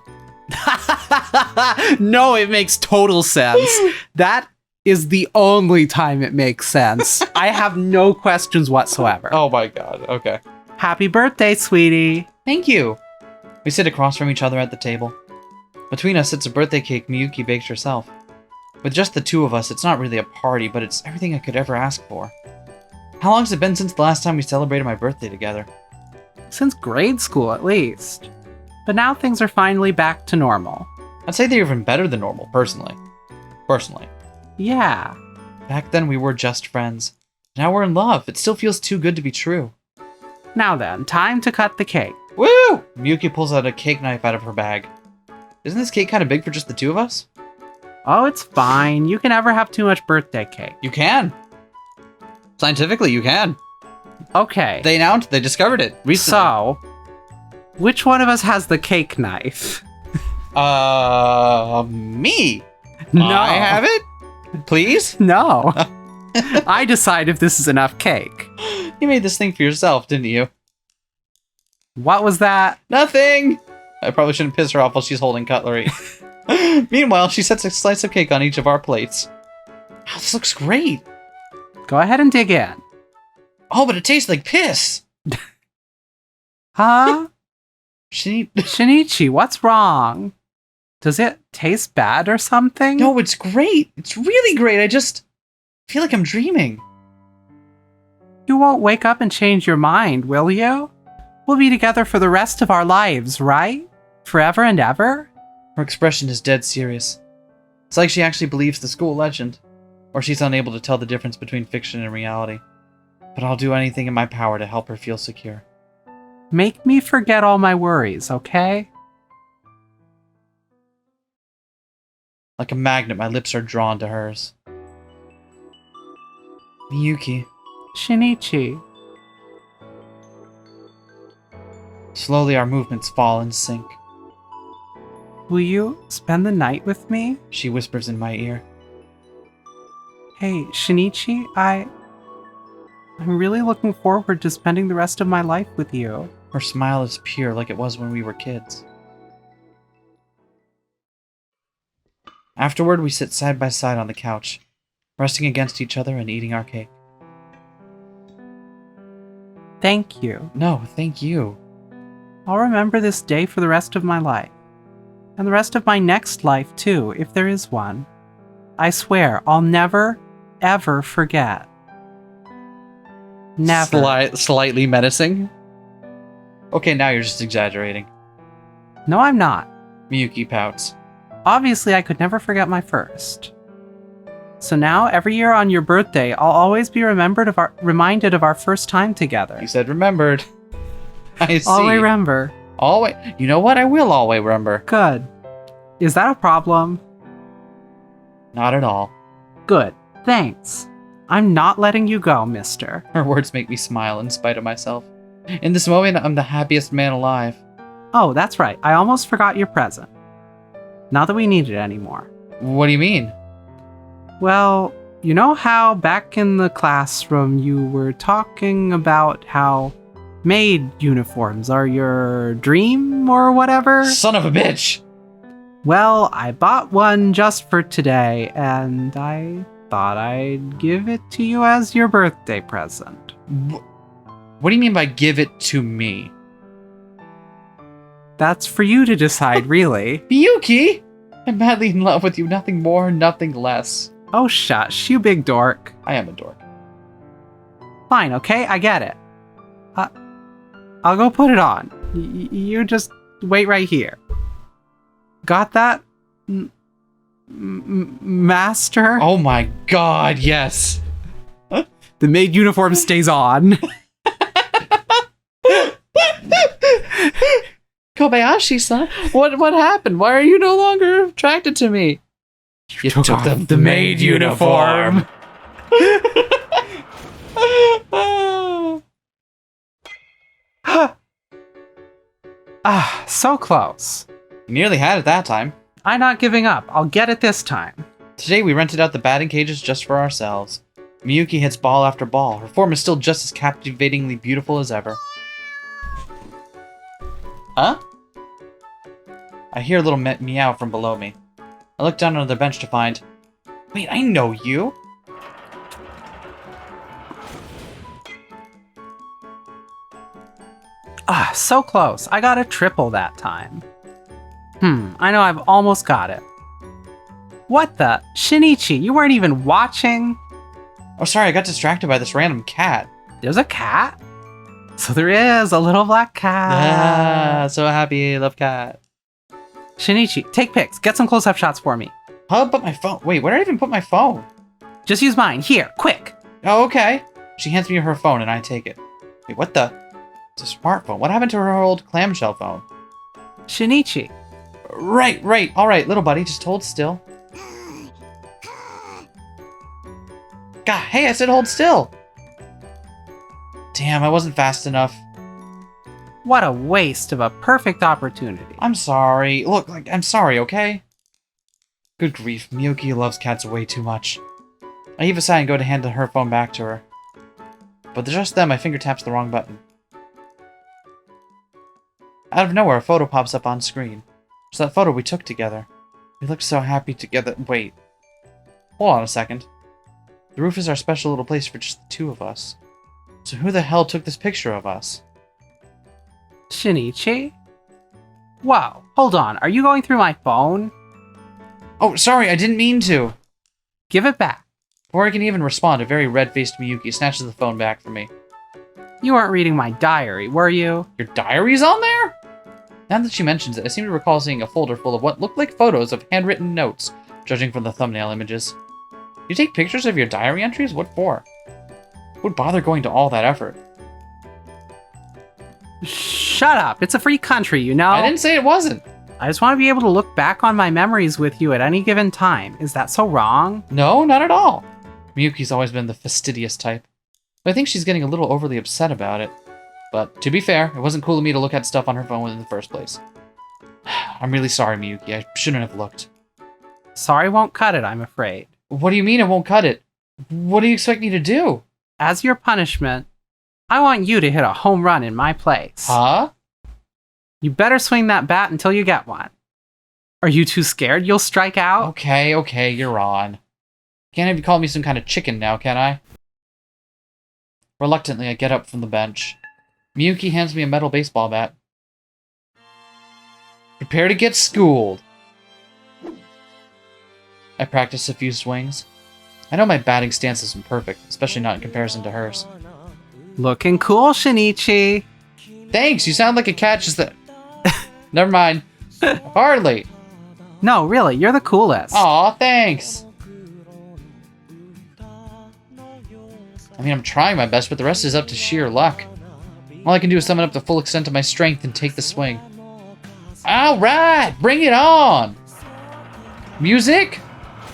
No, it makes total sense. That is the only time it makes sense. I have no questions whatsoever. Oh my god, okay. Happy birthday, sweetie. Thank you. We sit across from each other at the table. Between us sits a birthday cake Miyuki baked herself. With just the two of us, it's not really a party, but it's everything I could ever ask for. How long has it been since the last time we celebrated my birthday together? Since grade school, at least. But now things are finally back to normal. I'd say they're even better than normal, personally. Yeah. Back then we were just friends. Now we're in love. It still feels too good to be true. Now then, time to cut the cake. Woo! Miyuki pulls out a cake knife out of her bag. Isn't this cake kind of big for just the two of us? Oh, it's fine. You can never have too much birthday cake. You can. Scientifically, you can. Okay. They discovered it recently. So, which one of us has the cake knife? Me. No. I have it? Please? No. I decide if this is enough cake. You made this thing for yourself, didn't you? What was that? Nothing! I probably shouldn't piss her off while she's holding cutlery. Meanwhile, she sets a slice of cake on each of our plates. Wow, this looks great. Go ahead and dig in. Oh, but it tastes like piss. Huh? She... Shinichi, what's wrong? Does it taste bad or something? No, it's great. It's really great. I just feel like I'm dreaming. You won't wake up and change your mind, will you? We'll be together for the rest of our lives, right? Forever and ever? Her expression is dead serious. It's like she actually believes the school legend, or she's unable to tell the difference between fiction and reality. But I'll do anything in my power to help her feel secure. Make me forget all my worries, okay? Like a magnet, my lips are drawn to hers. Miyuki. Shinichi. Slowly our movements fall in sync. Will you spend the night with me? She whispers in my ear. Hey, Shinichi, I'm really looking forward to spending the rest of my life with you. Her smile is pure like it was when we were kids. Afterward, we sit side by side on the couch, resting against each other and eating our cake. Thank you. No, thank you. I'll remember this day for the rest of my life. And the rest of my next life, too, if there is one. I swear, I'll never, ever forget. Never. Slightly menacing? Okay, now you're just exaggerating. No, I'm not. Miyuki pouts. Obviously, I could never forget my first. So now, every year on your birthday, I'll always be reminded of our first time together. You said remembered. I see. Always remember. Always. You know what? I will always remember. Good. Is that a problem? Not at all. Good. Thanks. I'm not letting you go, mister. Her words make me smile in spite of myself. In this moment, I'm the happiest man alive. Oh, that's right. I almost forgot your present. Not that we need it anymore. What do you mean? Well, you know how back in the classroom you were talking about how maid uniforms are your dream or whatever? Son of a bitch! Well, I bought one just for today, and I thought I'd give it to you as your birthday present. What do you mean by give it to me? That's for you to decide, really. Miyuki! I'm madly in love with you, nothing more, nothing less. Oh, shush, you big dork. I am a dork. Fine, okay, I get it. I'll go put it on. You just wait right here. Got that? Master? Oh my god, yes! The maid uniform stays on. Kobayashi-san, what happened? Why are you no longer attracted to me? You took off the maid uniform. So close. You nearly had it that time. I'm not giving up. I'll get it this time. Today we rented out the batting cages just for ourselves. Miyuki hits ball after ball. Her form is still just as captivatingly beautiful as ever. Huh? I hear a little meow from below me. I look down on the bench to find... Wait, I know you! So close. I got a triple that time. I know I've almost got it. What the? Shinichi, you weren't even watching? Oh, sorry, I got distracted by this random cat. There's a cat? So there is a little black cat. So happy, love cat. Shinichi, take pics. Get some close-up shots for me. How about my phone? Wait, where did I even put my phone? Just use mine. Here, quick. Oh, okay. She hands me her phone and I take it. Wait, what the? It's a smartphone. What happened to her old clamshell phone? Shinichi. Right. All right, little buddy, just hold still. God, hey, I said hold still. Damn, I wasn't fast enough. What a waste of a perfect opportunity. I'm sorry. Look, I'm sorry, okay? Good grief, Miyuki loves cats way too much. I heave a sigh and go to hand her phone back to her. But just then, my finger taps the wrong button. Out of nowhere, a photo pops up on screen. It's that photo we took together. We looked so happy together. Wait. Hold on a second. The roof is our special little place for just the two of us. So who the hell took this picture of us? Shinichi? Wow, hold on. Are you going through my phone? Oh, sorry, I didn't mean to. Give it back. Before I can even respond, a very red-faced Miyuki snatches the phone back from me. You weren't reading my diary, were you? Your diary's on there? Now that she mentions it, I seem to recall seeing a folder full of what looked like photos of handwritten notes, judging from the thumbnail images. You take pictures of your diary entries? What for? Who would bother going to all that effort? Shut up. It's a free country, you know? I didn't say it wasn't. I just want to be able to look back on my memories with you at any given time. Is that so wrong? No, not at all. Miyuki's always been the fastidious type. But I think she's getting a little overly upset about it. But to be fair, it wasn't cool of me to look at stuff on her phone in the first place. I'm really sorry, Miyuki. I shouldn't have looked. Sorry won't cut it, I'm afraid. What do you mean it won't cut it? What do you expect me to do? As your punishment, I want you to hit a home run in my place. Huh? You better swing that bat until you get one. Are you too scared you'll strike out? Okay, you're on. Can't have you call me some kind of chicken now, can I? Reluctantly, I get up from the bench. Miyuki hands me a metal baseball bat. Prepare to get schooled. I practice a few swings. I know my batting stance isn't perfect, especially not in comparison to hers. Looking cool, Shinichi. Thanks, you sound like a cat just that... Never mind. Hardly. No, really, you're the coolest. Aw, thanks. I mean, I'm trying my best, but the rest is up to sheer luck. All I can do is summon up the full extent of my strength and take the swing. Alright, bring it on! Music?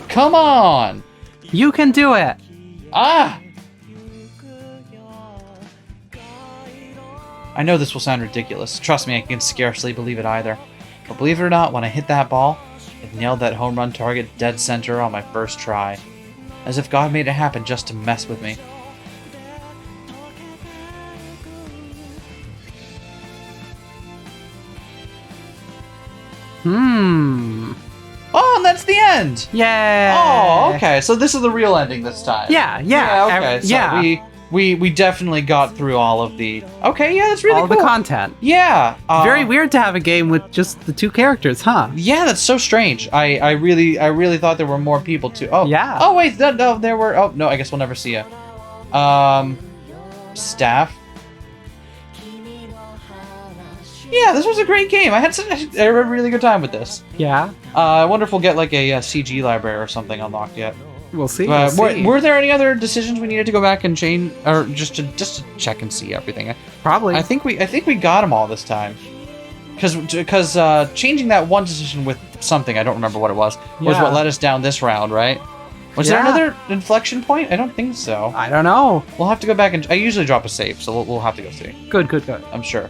Come on! You can do it. Ah! I know this will sound ridiculous. Trust me, I can scarcely believe it either. But believe it or not, when I hit that ball, it nailed that home run target dead center on my first try. As if God made it happen just to mess with me. Oh, and that's the end! Yay! Oh, okay, so this is the real ending this time. Yeah. Okay, so we definitely got through all of the... Okay, yeah, that's really all cool. the content. Yeah. Very weird to have a game with just the two characters, huh? Yeah, that's so strange. I really thought there were more people too. Oh. Yeah. Oh, wait, no, there were... Oh, no, I guess we'll never see ya. Staff. Yeah, this was a great game. I had a really good time with this. Yeah. I wonder if we'll get like a CG library or something unlocked yet. We'll see. Were there any other decisions we needed to go back and change, or just to check and see everything? Probably. I think we got them all this time. Because changing that one decision with something, I don't remember what it was what led us down this round, right? Was there another inflection point? I don't think so. I don't know. We'll have to go back and... I usually drop a save, so we'll have to go see. Good. I'm sure.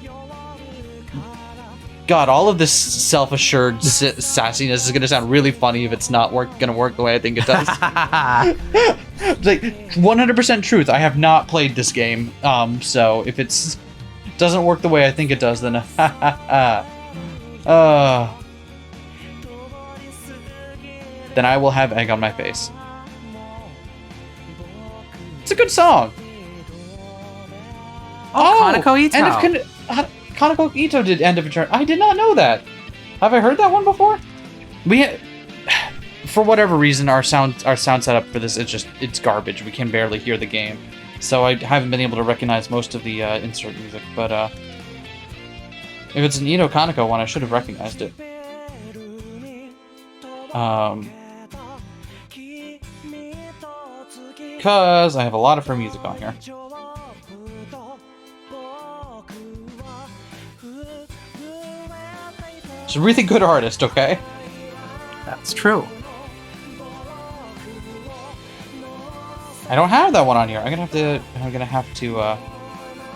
God, all of this self-assured sassiness is going to sound really funny if it's not going to work the way I think it does. It's like 100% truth. I have not played this game, so if it doesn't work the way I think it does, then then I will have egg on my face. It's a good song. Kaneko Ito. And if Kaneko Ito did End of Eternity. I did not know that. Have I heard that one before? For whatever reason, our sound setup for this it's garbage. We can barely hear the game, so I haven't been able to recognize most of the insert music. But if it's an Ito Kaneko one, I should have recognized it. Because I have a lot of her music on here. She's a really good artist, okay? That's true. I don't have that one on here. I'm gonna have to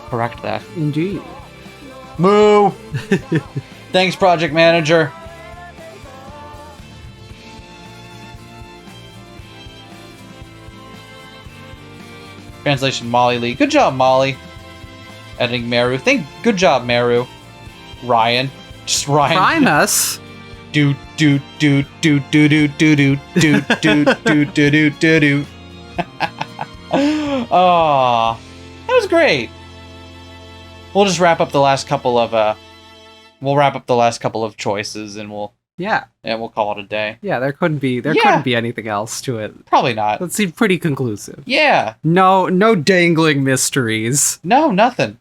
correct that. Indeed. Moo! Thanks, project manager. Translation, Molly Lee. Good job, Molly. Editing, Meru. Good job, Meru. Ryan. Just Ryan. Primus? Do do do do do do do do do do do do do do. Oh, that was great. We'll just wrap up the last couple of choices, and we'll call it a day. Yeah, there couldn't be anything else to it. Probably not. That seemed pretty conclusive. Yeah. No dangling mysteries. No, nothing.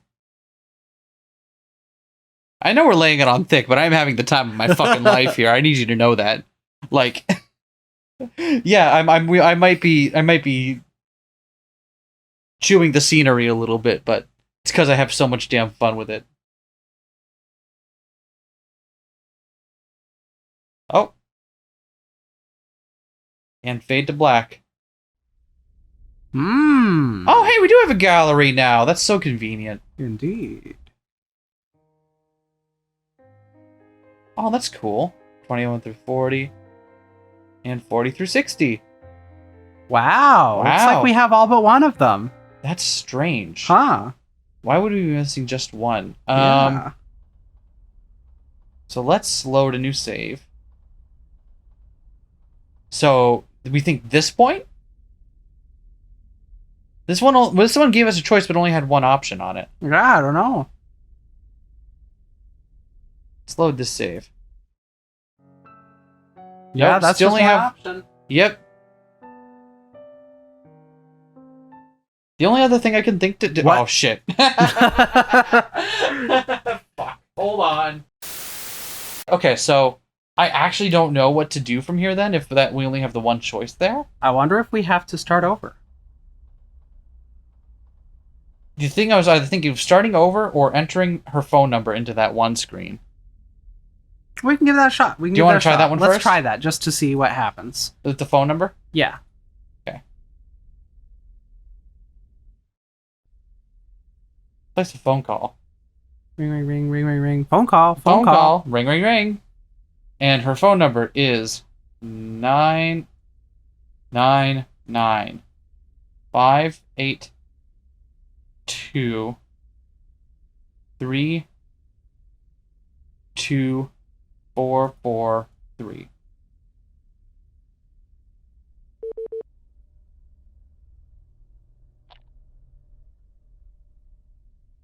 I know we're laying it on thick, but I'm having the time of my fucking life here. I need you to know that. Like, yeah, I might be chewing the scenery a little bit, but it's because I have so much damn fun with it. Oh. And fade to black. Oh, hey, we do have a gallery now. That's so convenient. Indeed. Oh, that's cool. 21 through 40. And 40 through 60. Wow. Looks like we have all but one of them. That's strange. Huh. Why would we be missing just one? Yeah. So let's load a new save. So, we think this point? This one gave us a choice but only had one option on it. Yeah, I don't know. Let's load this save. Yeah, Nope, that's still just only one have. option. Yep. The only other thing I can think to do. What? Oh shit. Fuck. Hold on. Okay, so I actually don't know what to do from here then. If that we only have the one choice there. I wonder if we have to start over. The thing I was either thinking of starting over or entering her phone number into that one screen. We can give that a shot. Do you want to try that one first? Let's try that just to see what happens. With the phone number? Yeah. Okay. Place a phone call. Ring, ring, ring, ring, ring, ring. Phone call. Phone call. Ring, ring, ring. And her phone number is 999 582 32443.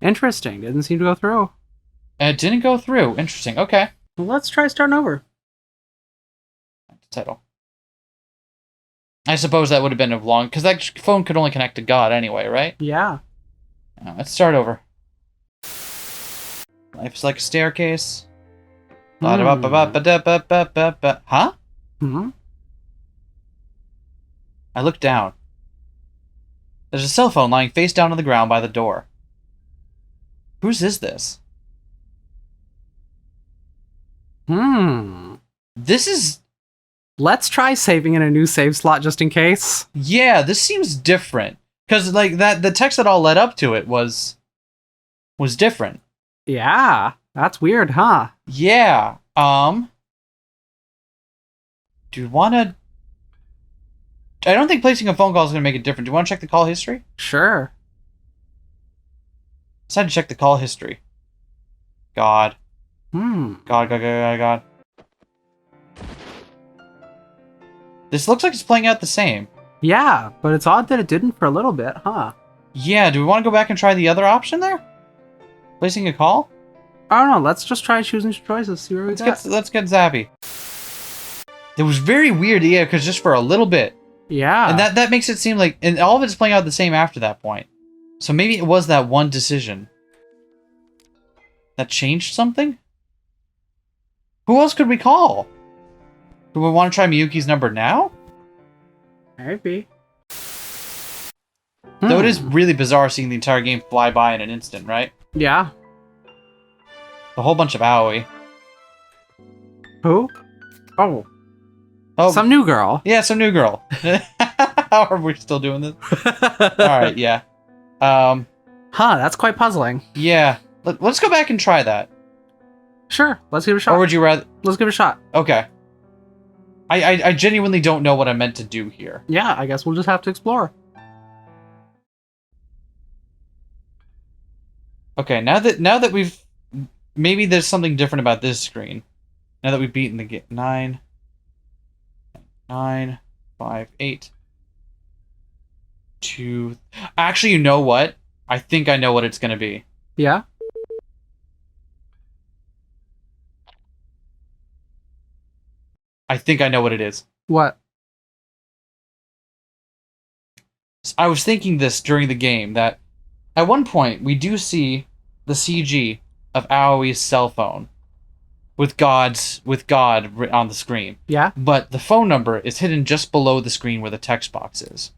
Interesting. Didn't seem to go through. It didn't go through. Interesting. Okay. Well, let's try starting over. Title. I suppose that would have been a long... Because that phone could only connect to God anyway, right? Yeah. Let's start over. Life's like a staircase. Huh? Hmm? I look down. There's a cell phone lying face down on the ground by the door. Whose is this? This is... Let's try saving in a new save slot just in case. Yeah, this seems different. Because, like, the text that all led up to it was different. Yeah. That's weird, huh? Yeah. Do you want to... I don't think placing a phone call is going to make it different. Do you want to check the call history? Sure. Decided to check the call history. God. God. This looks like it's playing out the same. Yeah, but it's odd that it didn't for a little bit, huh? Yeah, do we want to go back and try the other option there? Placing a call? I don't know, let's just try choosing choices, see where we get. Let's get zappy. It was very weird, yeah, because just for a little bit. Yeah. And that makes it seem like... And all of it's playing out the same after that point. So maybe it was that one decision. That changed something? Who else could we call? Do we want to try Miyuki's number now? Maybe. Though it is really bizarre seeing the entire game fly by in an instant, right? Yeah. A whole bunch of Aoi. Who? Oh. Oh, Some new girl. Yeah, some new girl. How are we still doing this? Alright, yeah. Huh, that's quite puzzling. Yeah. Let's go back and try that. Sure, let's give it a shot. Or would you rather... Let's give it a shot. Okay. I genuinely don't know what I meant to do here. Yeah, I guess we'll just have to explore. Okay, now that we've... Maybe there's something different about this screen. Now that we've beaten the game. 9, 5, 8, 2... Actually, you know what? I think I know what it's gonna be. Yeah? I think I know what it is. What? I was thinking this during the game, that at one point we do see the CG of Aoi's cell phone with God on the screen. Yeah? But the phone number is hidden just below the screen where the text box is.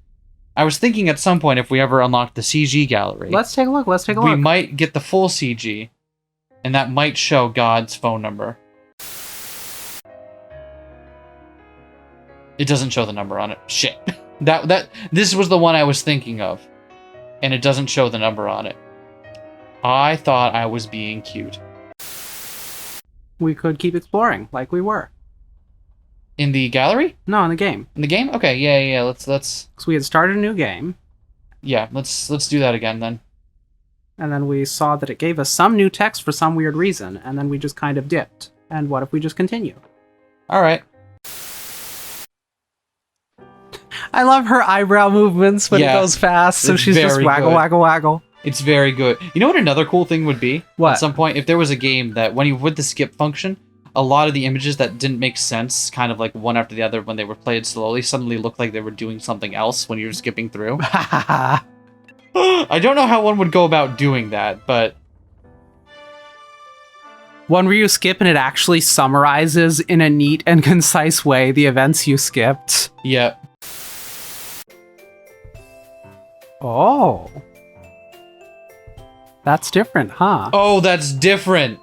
I was thinking at some point if we ever unlock the CG gallery, Let's take a look. we might get the full CG, and that might show God's phone number. It doesn't show the number on it. Shit. This was the one I was thinking of, and it doesn't show the number on it. I thought I was being cute. We could keep exploring, like we were. In the gallery? No, in the game. In the game? Okay, yeah. Let's. So we had started a new game. Yeah, let's do that again then. And then we saw that it gave us some new text for some weird reason, and then we just kind of dipped. And what if we just continue? All right. I love her eyebrow movements when it goes fast, so it's she's just very waggle, good. waggle, waggle. It's very good. You know what another cool thing would be? What? At some point, if there was a game that when you with the skip function, a lot of the images that didn't make sense, kind of like one after the other when they were played slowly, suddenly looked like they were doing something else when you were skipping through. I don't know how one would go about doing that, but... One where you skip and it actually summarizes in a neat and concise way the events you skipped. Yeah. Oh. That's different, huh? Oh, that's different!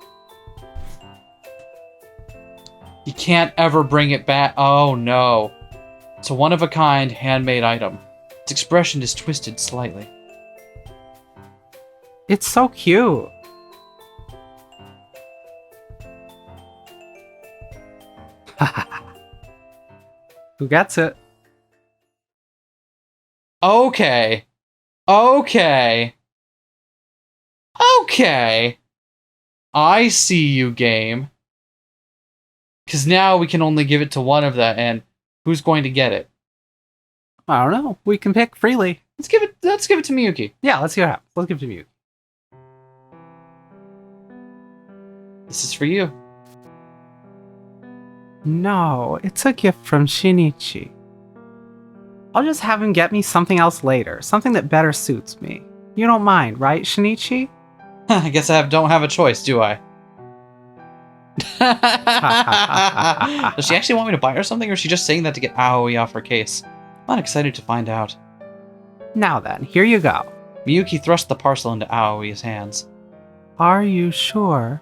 You can't ever bring it back. Oh, no. It's a one-of-a-kind, handmade item. Its expression is twisted slightly. It's so cute. Who gets it? Okay. I see you, game. Because now we can only give it to one of them, and who's going to get it? I don't know. We can pick freely. Let's give it to Miyuki. Yeah, let's see what happens. Let's give it to you. This is for you. No, it's a gift from Shinichi. I'll just have him get me something else later, something that better suits me. You don't mind, right, Shinichi? I guess I don't have a choice, do I? Does she actually want me to buy her something, or is she just saying that to get Aoi off her case? I'm excited to find out. Now then, here you go. Miyuki thrust the parcel into Aoi's hands. Are you sure?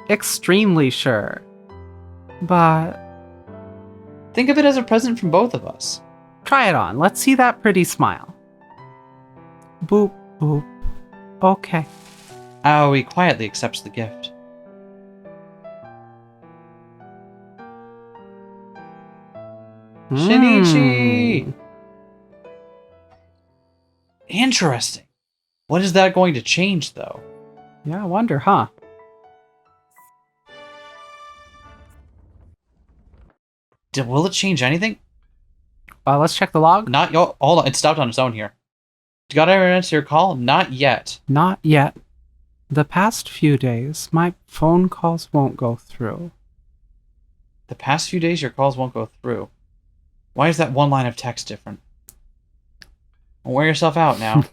Extremely sure. But... Think of it as a present from both of us. Try it on. Let's see that pretty smile. Boop, boop. Okay. Aoi quietly accepts the gift. Shinichi! Interesting. What is that going to change, though? Yeah, I wonder, huh? Will it change anything? Let's check the log. Hold on. It stopped on its own here. Got to answer your call? Not yet. Not yet. The past few days, my phone calls won't go through. The past few days, your calls won't go through. Why is that one line of text different? Well, wear yourself out now.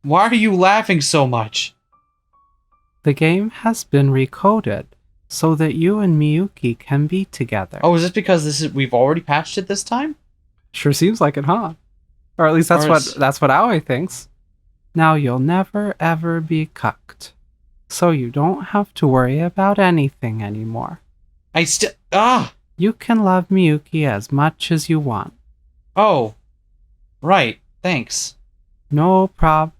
Why are you laughing so much? The game has been recoded so that you and Miyuki can be together. Oh, is this because we've already patched it this time? Sure seems like it, huh? Or at least that's what Aoi thinks. Now you'll never ever be cucked. So you don't have to worry about anything anymore. You can love Miyuki as much as you want. Oh. Right. Thanks. No prob.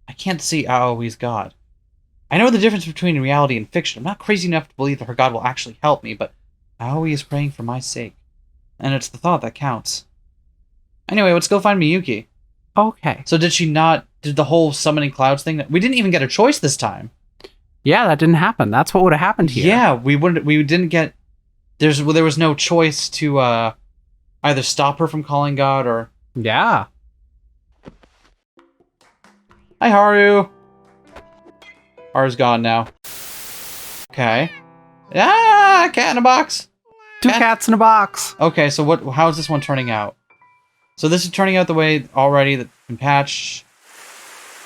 I can't see Aoi's god. I know the difference between reality and fiction. I'm not crazy enough to believe that her god will actually help me, but Aoi is praying for my sake. And it's the thought that counts. Anyway, let's go find Miyuki. Okay. So did the whole summoning clouds thing? We didn't even get a choice this time. Yeah, that didn't happen. That's what would have happened here. Yeah, we didn't get... there was no choice to either stop her from calling God or... Yeah. Hi, Haru. Haru's gone now. Okay. Ah, cat in a box. Two cats in a box. Okay, so how's this one turning out? So this is turning out the way already that been patched.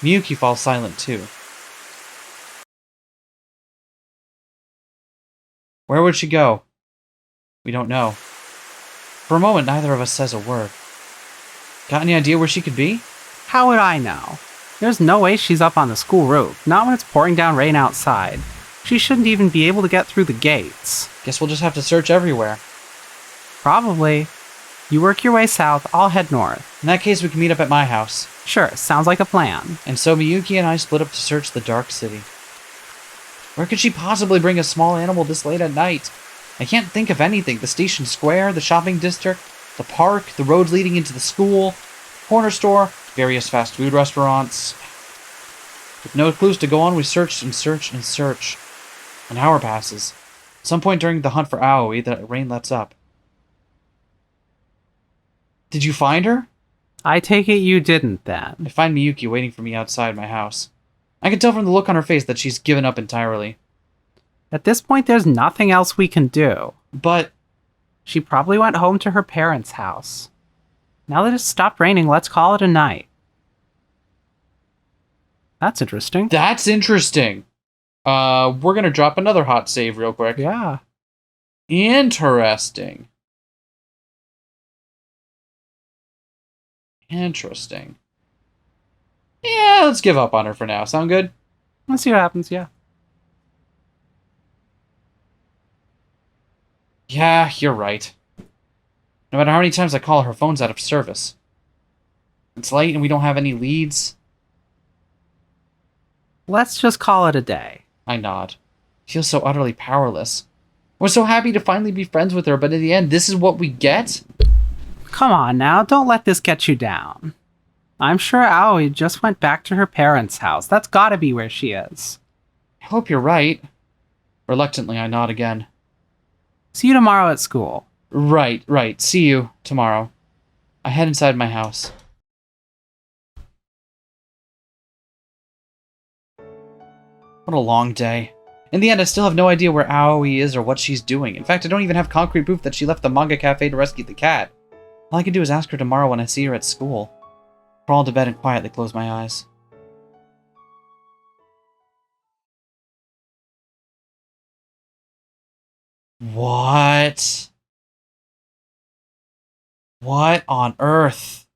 Miyuki falls silent too. Where would she go? We don't know. For a moment, neither of us says a word. Got any idea where she could be? How would I know? There's no way she's up on the school roof, not when it's pouring down rain outside. She shouldn't even be able to get through the gates. Guess we'll just have to search everywhere. Probably. You work your way south, I'll head north. In that case, we can meet up at my house. Sure, sounds like a plan. And so Miyuki and I split up to search the dark city. Where could she possibly bring a small animal this late at night? I can't think of anything. The station square, the shopping district, the park, the roads leading into the school, corner store, various fast food restaurants. With no clues to go on, we search and search and search. An hour passes. At some point during the hunt for Aoi, the rain lets up. Did you find her? I take it you didn't then. I find Miyuki waiting for me outside my house. I can tell from the look on her face that she's given up entirely. At this point, there's nothing else we can do. But... she probably went home to her parents' house. Now that it's stopped raining, let's call it a night. That's interesting. That's interesting. We're gonna drop another hot save real quick. Yeah. Interesting. Interesting. Yeah, let's give up on her for now. Sound good? Let's see what happens, yeah. Yeah, you're right. No matter how many times I call her, phone's out of service. It's late and we don't have any leads. Let's just call it a day. I nod. I feel so utterly powerless. We're so happy to finally be friends with her, but in the end, this is what we get? Come on now, don't let this get you down. I'm sure Aoi just went back to her parents' house. That's gotta be where she is. I hope you're right. Reluctantly, I nod again. See you tomorrow at school. Right. See you tomorrow. I head inside my house. What a long day. In the end, I still have no idea where Aoi is or what she's doing. In fact, I don't even have concrete proof that she left the manga cafe to rescue the cat. All I can do is ask her tomorrow when I see her at school. Crawl into bed and quietly close my eyes. What? What on earth?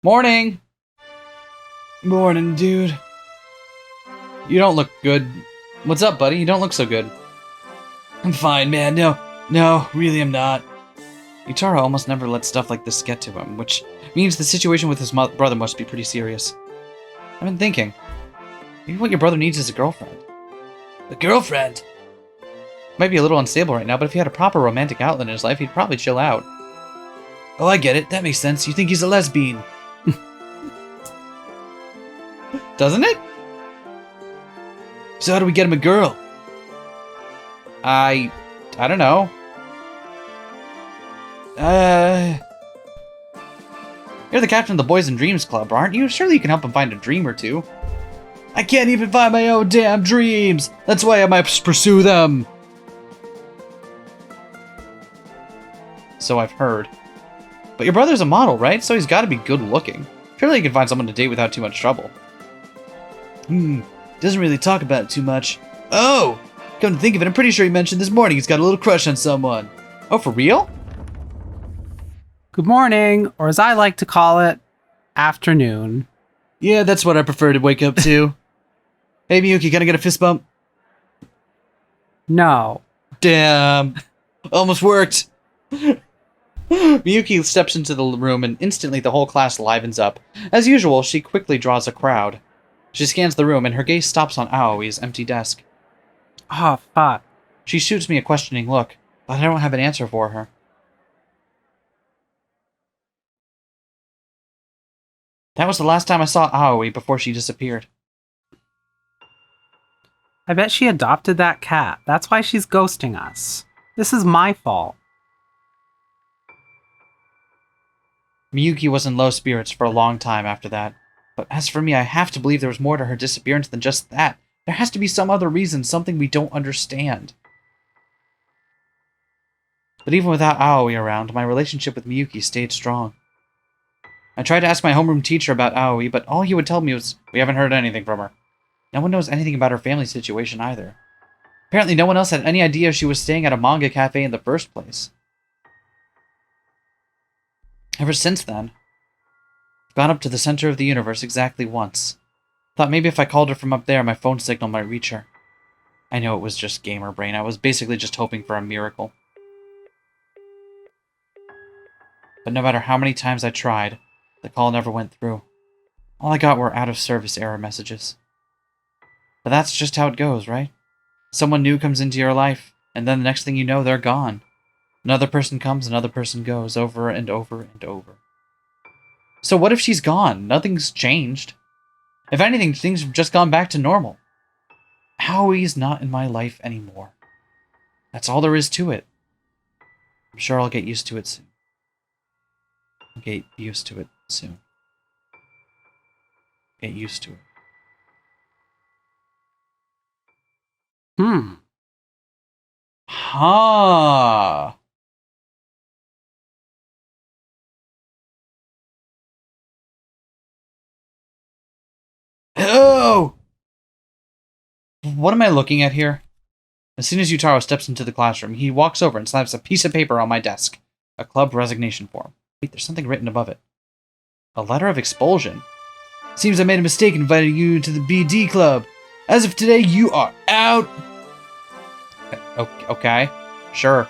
Morning! Morning, dude. You don't look good. What's up, buddy? You don't look so good. I'm fine, man. No, really I'm not. Utara almost never lets stuff like this get to him, which means the situation with his brother must be pretty serious. I've been thinking, maybe what your brother needs is a girlfriend. A girlfriend? Might be a little unstable right now, but if he had a proper romantic outlet in his life, he'd probably chill out. Oh, I get it. That makes sense. You think he's a lesbian. Doesn't it? So how do we get him a girl? I don't know. You're the captain of the Boys and Dreams Club, aren't you? Surely you can help him find a dream or two. I can't even find my own damn dreams! That's why I might pursue them! So I've heard. But your brother's a model, right? So he's gotta be good looking. Surely you can find someone to date without too much trouble. Doesn't really talk about it too much. Oh! Come to think of it, I'm pretty sure he mentioned this morning he's got a little crush on someone. Oh, for real? Good morning, or as I like to call it, afternoon. Yeah, that's what I prefer to wake up to. Hey, Miyuki, can I get a fist bump? No. Damn. Almost worked. Miyuki steps into the room and instantly the whole class livens up. As usual, she quickly draws a crowd. She scans the room and her gaze stops on Aoi's empty desk. Oh, fuck. She shoots me a questioning look, but I don't have an answer for her. That was the last time I saw Aoi before she disappeared. I bet she adopted that cat. That's why she's ghosting us. This is my fault. Miyuki was in low spirits for a long time after that. But as for me, I have to believe there was more to her disappearance than just that. There has to be some other reason, something we don't understand. But even without Aoi around, my relationship with Miyuki stayed strong. I tried to ask my homeroom teacher about Aoi, but all he would tell me was, we haven't heard anything from her. No one knows anything about her family situation either. Apparently no one else had any idea she was staying at a manga cafe in the first place. Ever since then, I've gone up to the center of the universe exactly once. Thought maybe if I called her from up there, my phone signal might reach her. I know it was just gamer brain. I was basically just hoping for a miracle. But no matter how many times I tried, the call never went through. All I got were out-of-service error messages. But that's just how it goes, right? Someone new comes into your life, and then the next thing you know, they're gone. Another person comes, another person goes, over and over and over. So what if she's gone? Nothing's changed. If anything, things have just gone back to normal. Howie's not in my life anymore. That's all there is to it. I'm sure I'll get used to it soon. Get used to it soon. Get used to it. Huh. Oh! What am I looking at here? As soon as Yutaro steps into the classroom, he walks over and slaps a piece of paper on my desk. A club resignation form. Wait, there's something written above it. A letter of expulsion. Seems I made a mistake inviting you to the BD club. As of today, you are out. Okay. Sure.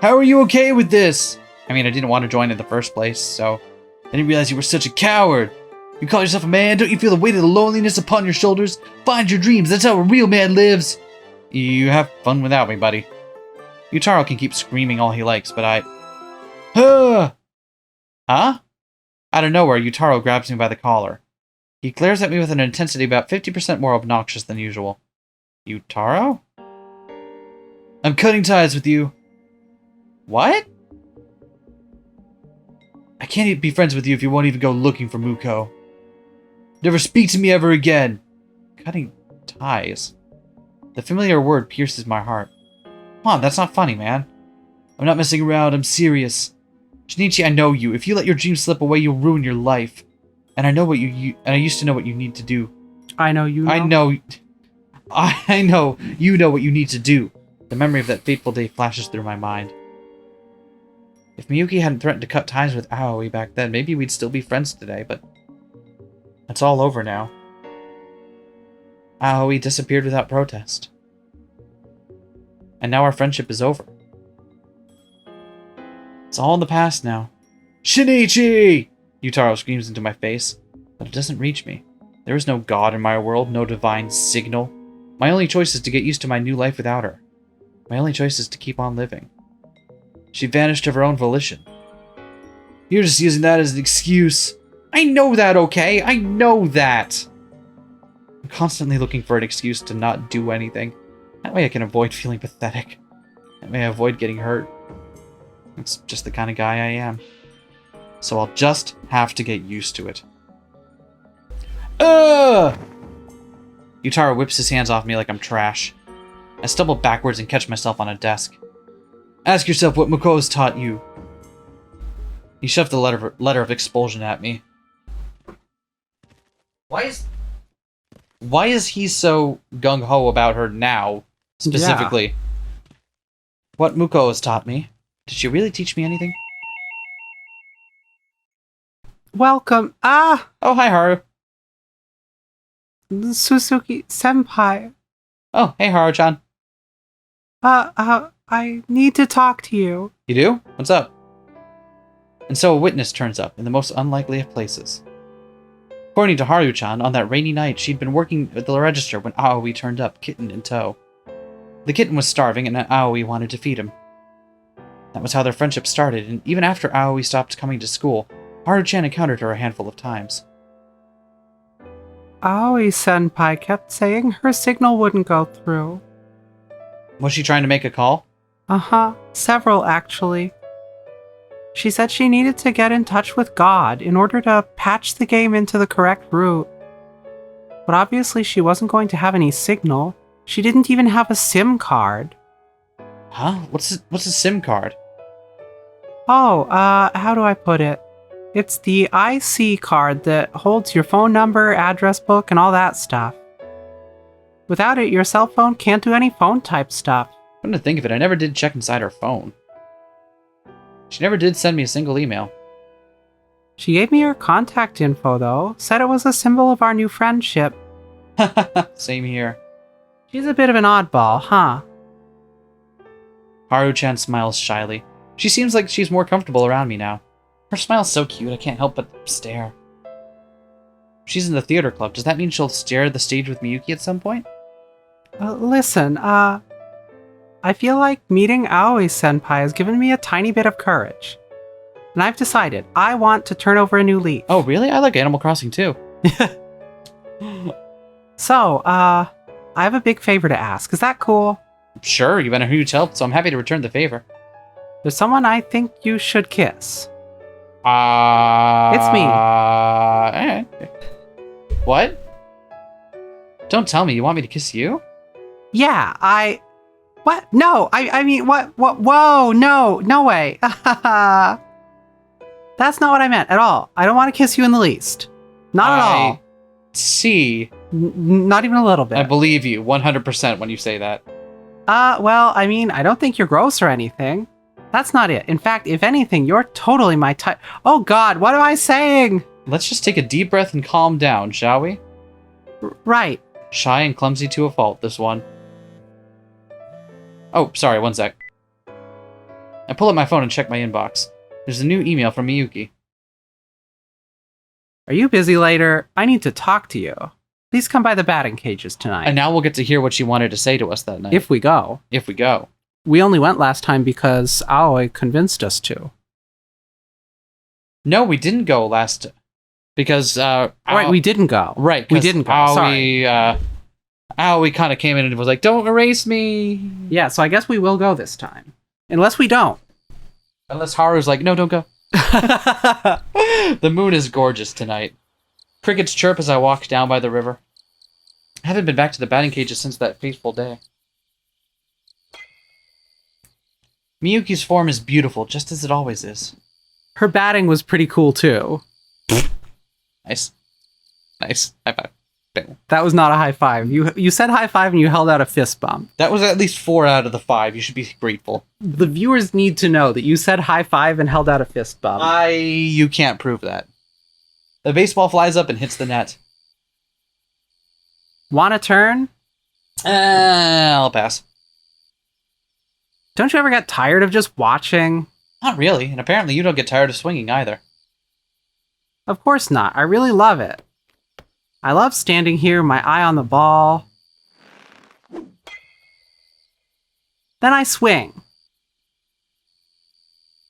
How are you okay with this? I mean, I didn't want to join in the first place, so I didn't realize you were such a coward. You call yourself a man? Don't you feel the weight of the loneliness upon your shoulders? Find your dreams. That's how a real man lives. You have fun without me, buddy. Yutaro can keep screaming all he likes, but I... Huh? Out of nowhere, Yutaro grabs me by the collar. He glares at me with an intensity about 50% more obnoxious than usual. Yutaro? I'm cutting ties with you. What? I can't be friends with you if you won't even go looking for Muko. Never speak to me ever again. Cutting ties. The familiar word pierces my heart. Come on, that's not funny, man. I'm not messing around, I'm serious. Shinichi, I know you. If you let your dreams slip away, you'll ruin your life. And I know what and I used to know what you need to do. I know you know. I know you know what you need to do. The memory of that fateful day flashes through my mind. If Miyuki hadn't threatened to cut ties with Aoi back then, maybe we'd still be friends today, but it's all over now. Aoi disappeared without protest. And now our friendship is over. It's all in the past now. Shinichi! Yutaro screams into my face, but it doesn't reach me. There is no god in my world, no divine signal. My only choice is to get used to my new life without her. My only choice is to keep on living. She vanished of her own volition. You're just using that as an excuse. I know that, okay? I know that! I'm constantly looking for an excuse to not do anything. That way I can avoid feeling pathetic. That way I avoid getting hurt. It's just the kind of guy I am. So I'll just have to get used to it. Ugh! Yutaro whips his hands off me like I'm trash. I stumble backwards and catch myself on a desk. Ask yourself what Muko's taught you. He shoved the letter of expulsion at me. Why is he so gung-ho about her now, specifically? Yeah. What Muko has taught me. Did she really teach me anything? Welcome. Oh, hi, Haru. Suzuki-senpai. Oh, hey, Haru-chan. I need to talk to you. You do? What's up? And so a witness turns up in the most unlikely of places. According to Haru-chan, on that rainy night, she'd been working at the register when Aoi turned up, kitten in tow. The kitten was starving, and Aoi wanted to feed him. That was how their friendship started, and even after Aoi stopped coming to school, Haru-chan encountered her a handful of times. Aoi-senpai kept saying her signal wouldn't go through. Was she trying to make a call? Uh-huh, several actually. She said she needed to get in touch with God in order to patch the game into the correct route. But obviously she wasn't going to have any signal. She didn't even have a SIM card. Huh? What's a SIM card? Oh, how do I put it? It's the IC card that holds your phone number, address book, and all that stuff. Without it, your cell phone can't do any phone type stuff. Come to think of it, I never did check inside her phone. She never did send me a single email. She gave me her contact info, though. Said it was a symbol of our new friendship. Same here. She's a bit of an oddball, huh? Haru-chan smiles shyly. She seems like she's more comfortable around me now. Her smile's so cute, I can't help but stare. She's in the theater club. Does that mean she'll stare at the stage with Miyuki at some point? Listen, I feel like meeting Aoi-senpai has given me a tiny bit of courage. And I've decided I want to turn over a new leaf. Oh, really? I like Animal Crossing too. So, I have a big favor to ask. Is that cool? Sure, you've been a huge help, so I'm happy to return the favor. There's someone I think you should kiss. It's me. What? Don't tell me you want me to kiss you? Yeah, What? No, I mean, what? Whoa, no way. That's not what I meant at all. I don't want to kiss you in the least. Not at all. See. Not even a little bit. I believe you 100% when you say that. Well, I mean, I don't think you're gross or anything. That's not it. In fact, if anything, you're totally my type. Oh God, what am I saying? Let's just take a deep breath and calm down, shall we? Right. Shy and clumsy to a fault, this one. Oh, sorry, one sec. I pull up my phone and check my inbox. There's a new email from Miyuki. Are you busy later? I need to talk to you. Please come by the batting cages tonight. And now we'll get to hear what she wanted to say to us that night. If we go. If we go. We only went last time because Aoi convinced us to. No, we didn't go last... Because, Right, we didn't go. Right, we didn't go, sorry. Aoi kind of came in and was like, don't erase me! Yeah, so I guess we will go this time. Unless we don't. Unless Haru's like, no, don't go. The moon is gorgeous tonight. Crickets chirp as I walk down by the river. I haven't been back to the batting cages since that fateful day. Miyuki's form is beautiful, just as it always is. Her batting was pretty cool, too. Nice. Nice. High five. Bam. That was not a high five. You said high five and you held out a fist bump. That was at least 4 out of the 5. You should be grateful. The viewers need to know that you said high five and held out a fist bump. You can't prove that. The baseball flies up and hits the net. Want a turn? I'll pass. Don't you ever get tired of just watching? Not really, and apparently you don't get tired of swinging either. Of course not. I really love it. I love standing here, my eye on the ball. Then I swing.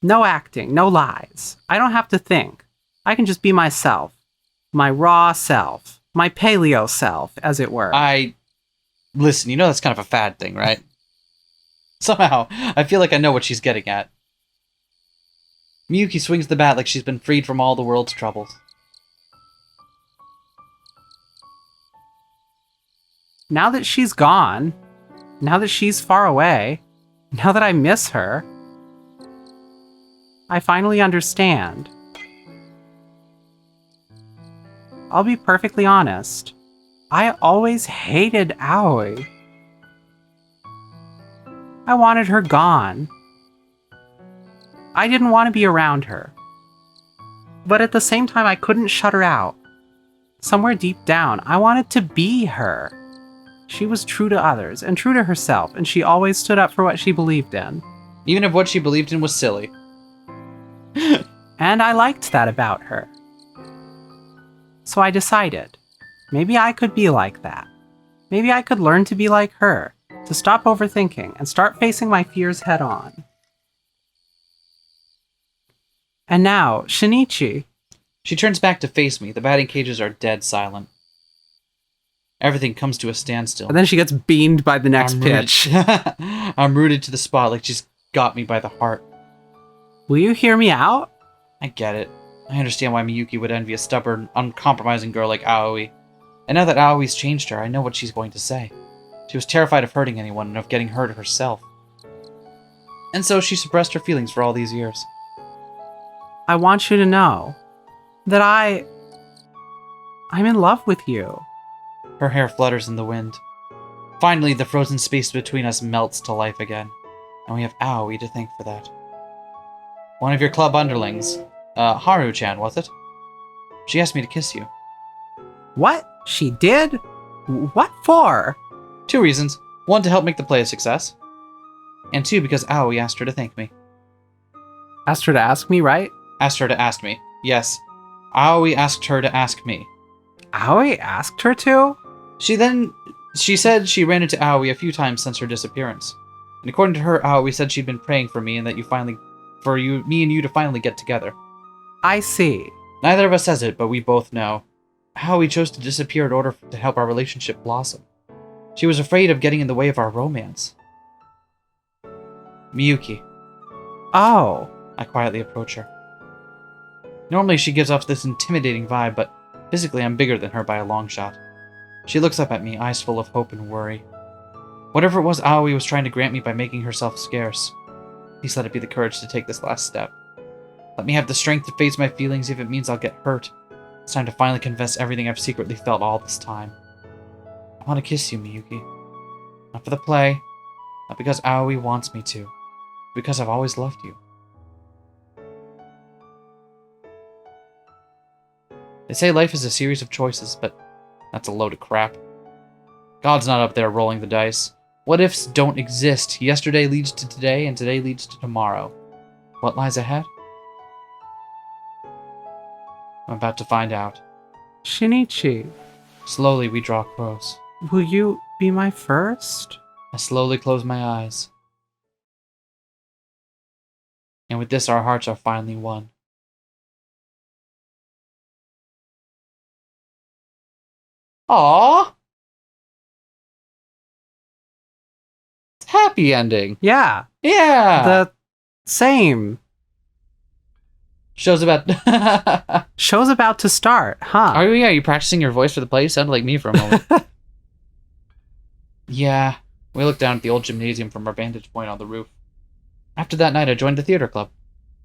No acting, no lies. I don't have to think. I can just be myself. My raw self. My paleo self, as it were. Listen, you know that's kind of a fad thing, right? Somehow, I feel like I know what she's getting at. Miyuki swings the bat like she's been freed from all the world's troubles. Now that she's gone, now that she's far away, now that I miss her, I finally understand. I'll be perfectly honest. I always hated Aoi. I wanted her gone. I didn't want to be around her. But at the same time, I couldn't shut her out. Somewhere deep down, I wanted to be her. She was true to others and true to herself, and she always stood up for what she believed in. Even if what she believed in was silly. And I liked that about her. So I decided, maybe I could be like that. Maybe I could learn to be like her, to stop overthinking and start facing my fears head on. And now, Shinichi. She turns back to face me. The batting cages are dead silent. Everything comes to a standstill. And then she gets beamed by the next pitch. I'm rooted to the spot like she's got me by the heart. Will you hear me out? I get it. I understand why Miyuki would envy a stubborn, uncompromising girl like Aoi. And now that Aoi's changed her, I know what she's going to say. She was terrified of hurting anyone and of getting hurt herself. And so she suppressed her feelings for all these years. I want you to know that I'm in love with you. Her hair flutters in the wind. Finally, the frozen space between us melts to life again, and we have Aoi to thank for that. One of your club underlings, Haru-chan, was it? She asked me to kiss you. What? She did? What for? 2 reasons. 1, to help make the play a success. And 2, because Aoi asked her to thank me. Asked her to ask me, right? Asked her to ask me. Yes. Aoi asked her to ask me. Aoi asked her to? She said she ran into Aoi a few times since her disappearance. And according to her, Aoi said she'd been praying for me and that me and you to finally get together. I see. Neither of us says it, but we both know. Aoi chose to disappear in order to help our relationship blossom. She was afraid of getting in the way of our romance. Miyuki. Oh. I quietly approach her. Normally she gives off this intimidating vibe, but physically I'm bigger than her by a long shot. She looks up at me, eyes full of hope and worry. Whatever it was Aoi was trying to grant me by making herself scarce, please let it be the courage to take this last step. Let me have the strength to face my feelings if it means I'll get hurt. It's time to finally confess everything I've secretly felt all this time. I want to kiss you, Miyuki. Not for the play, not because Aoi wants me to, but because I've always loved you. They say life is a series of choices, but that's a load of crap. God's not up there rolling the dice. What ifs don't exist. Yesterday leads to today, and today leads to tomorrow. What lies ahead? I'm about to find out. Shinichi. Slowly we draw close. Will you be my first? I slowly close my eyes. And with this our hearts are finally one. Aww! It's a happy ending. Yeah. Yeah! The same. Show's about... Show's about to start, huh? Are you practicing your voice for the play? You sounded like me for a moment. Yeah. We looked down at the old gymnasium from our vantage point on the roof. After that night, I joined the theater club.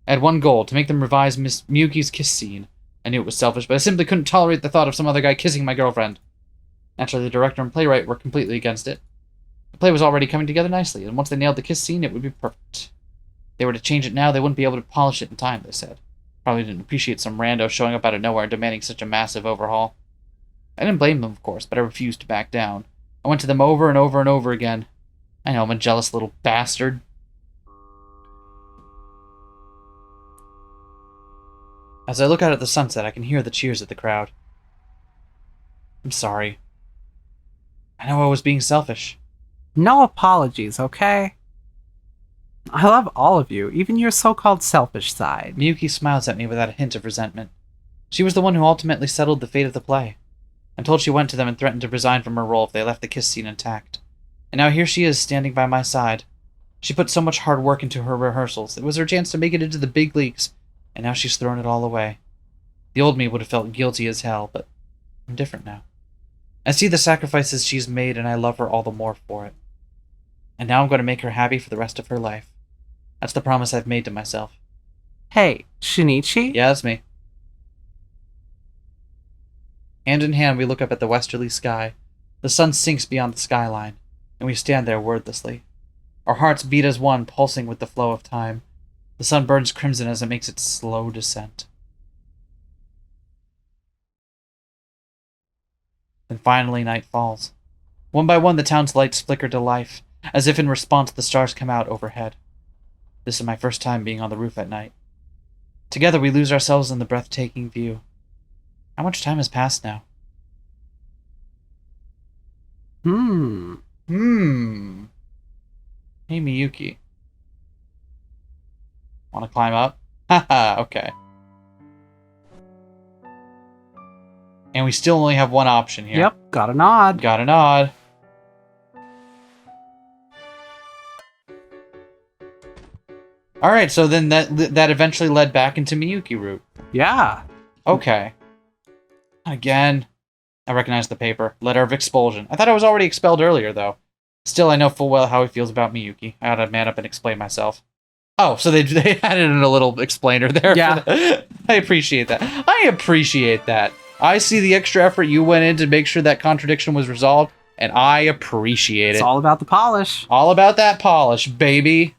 I had one goal, to make them revise Miss Miyuki's kiss scene. I knew it was selfish, but I simply couldn't tolerate the thought of some other guy kissing my girlfriend. Naturally, the director and playwright were completely against it. The play was already coming together nicely, and once they nailed the kiss scene, it would be perfect. If they were to change it now, they wouldn't be able to polish it in time, they said. Probably didn't appreciate some rando showing up out of nowhere and demanding such a massive overhaul. I didn't blame them, of course, but I refused to back down. I went to them over and over and over again. I know I'm a jealous little bastard. As I look out at the sunset, I can hear the cheers of the crowd. I'm sorry. I know I was being selfish. No apologies, okay? I love all of you, even your so-called selfish side. Miyuki smiles at me without a hint of resentment. She was the one who ultimately settled the fate of the play. I'm told she went to them and threatened to resign from her role if they left the kiss scene intact. And now here she is, standing by my side. She put so much hard work into her rehearsals. It was her chance to make it into the big leagues, and now she's thrown it all away. The old me would have felt guilty as hell, but I'm different now. I see the sacrifices she's made, and I love her all the more for it. And now I'm going to make her happy for the rest of her life. That's the promise I've made to myself. Hey, Shinichi? Yeah, that's me. Hand in hand, we look up at the westerly sky. The sun sinks beyond the skyline, and we stand there wordlessly. Our hearts beat as one, pulsing with the flow of time. The sun burns crimson as it makes its slow descent. Then finally night falls. One by one, the town's lights flicker to life, as if in response the stars come out overhead. This is my first time being on the roof at night. Together we lose ourselves in the breathtaking view. How much time has passed now? Hey, Miyuki. Want to climb up? Haha, okay. And we still only have one option here. Yep, got a nod. Got a nod. Alright, so then that eventually led back into Miyuki route. Yeah. Okay. Again. I recognize the paper. Letter of expulsion. I thought I was already expelled earlier, though. Still, I know full well how he feels about Miyuki. I ought to man up and explain myself. Oh, so they added in a little explainer there. Yeah. I appreciate that. I appreciate that. I see the extra effort you went in to make sure that contradiction was resolved, and I appreciate it. It's all about the polish. All about that polish, baby.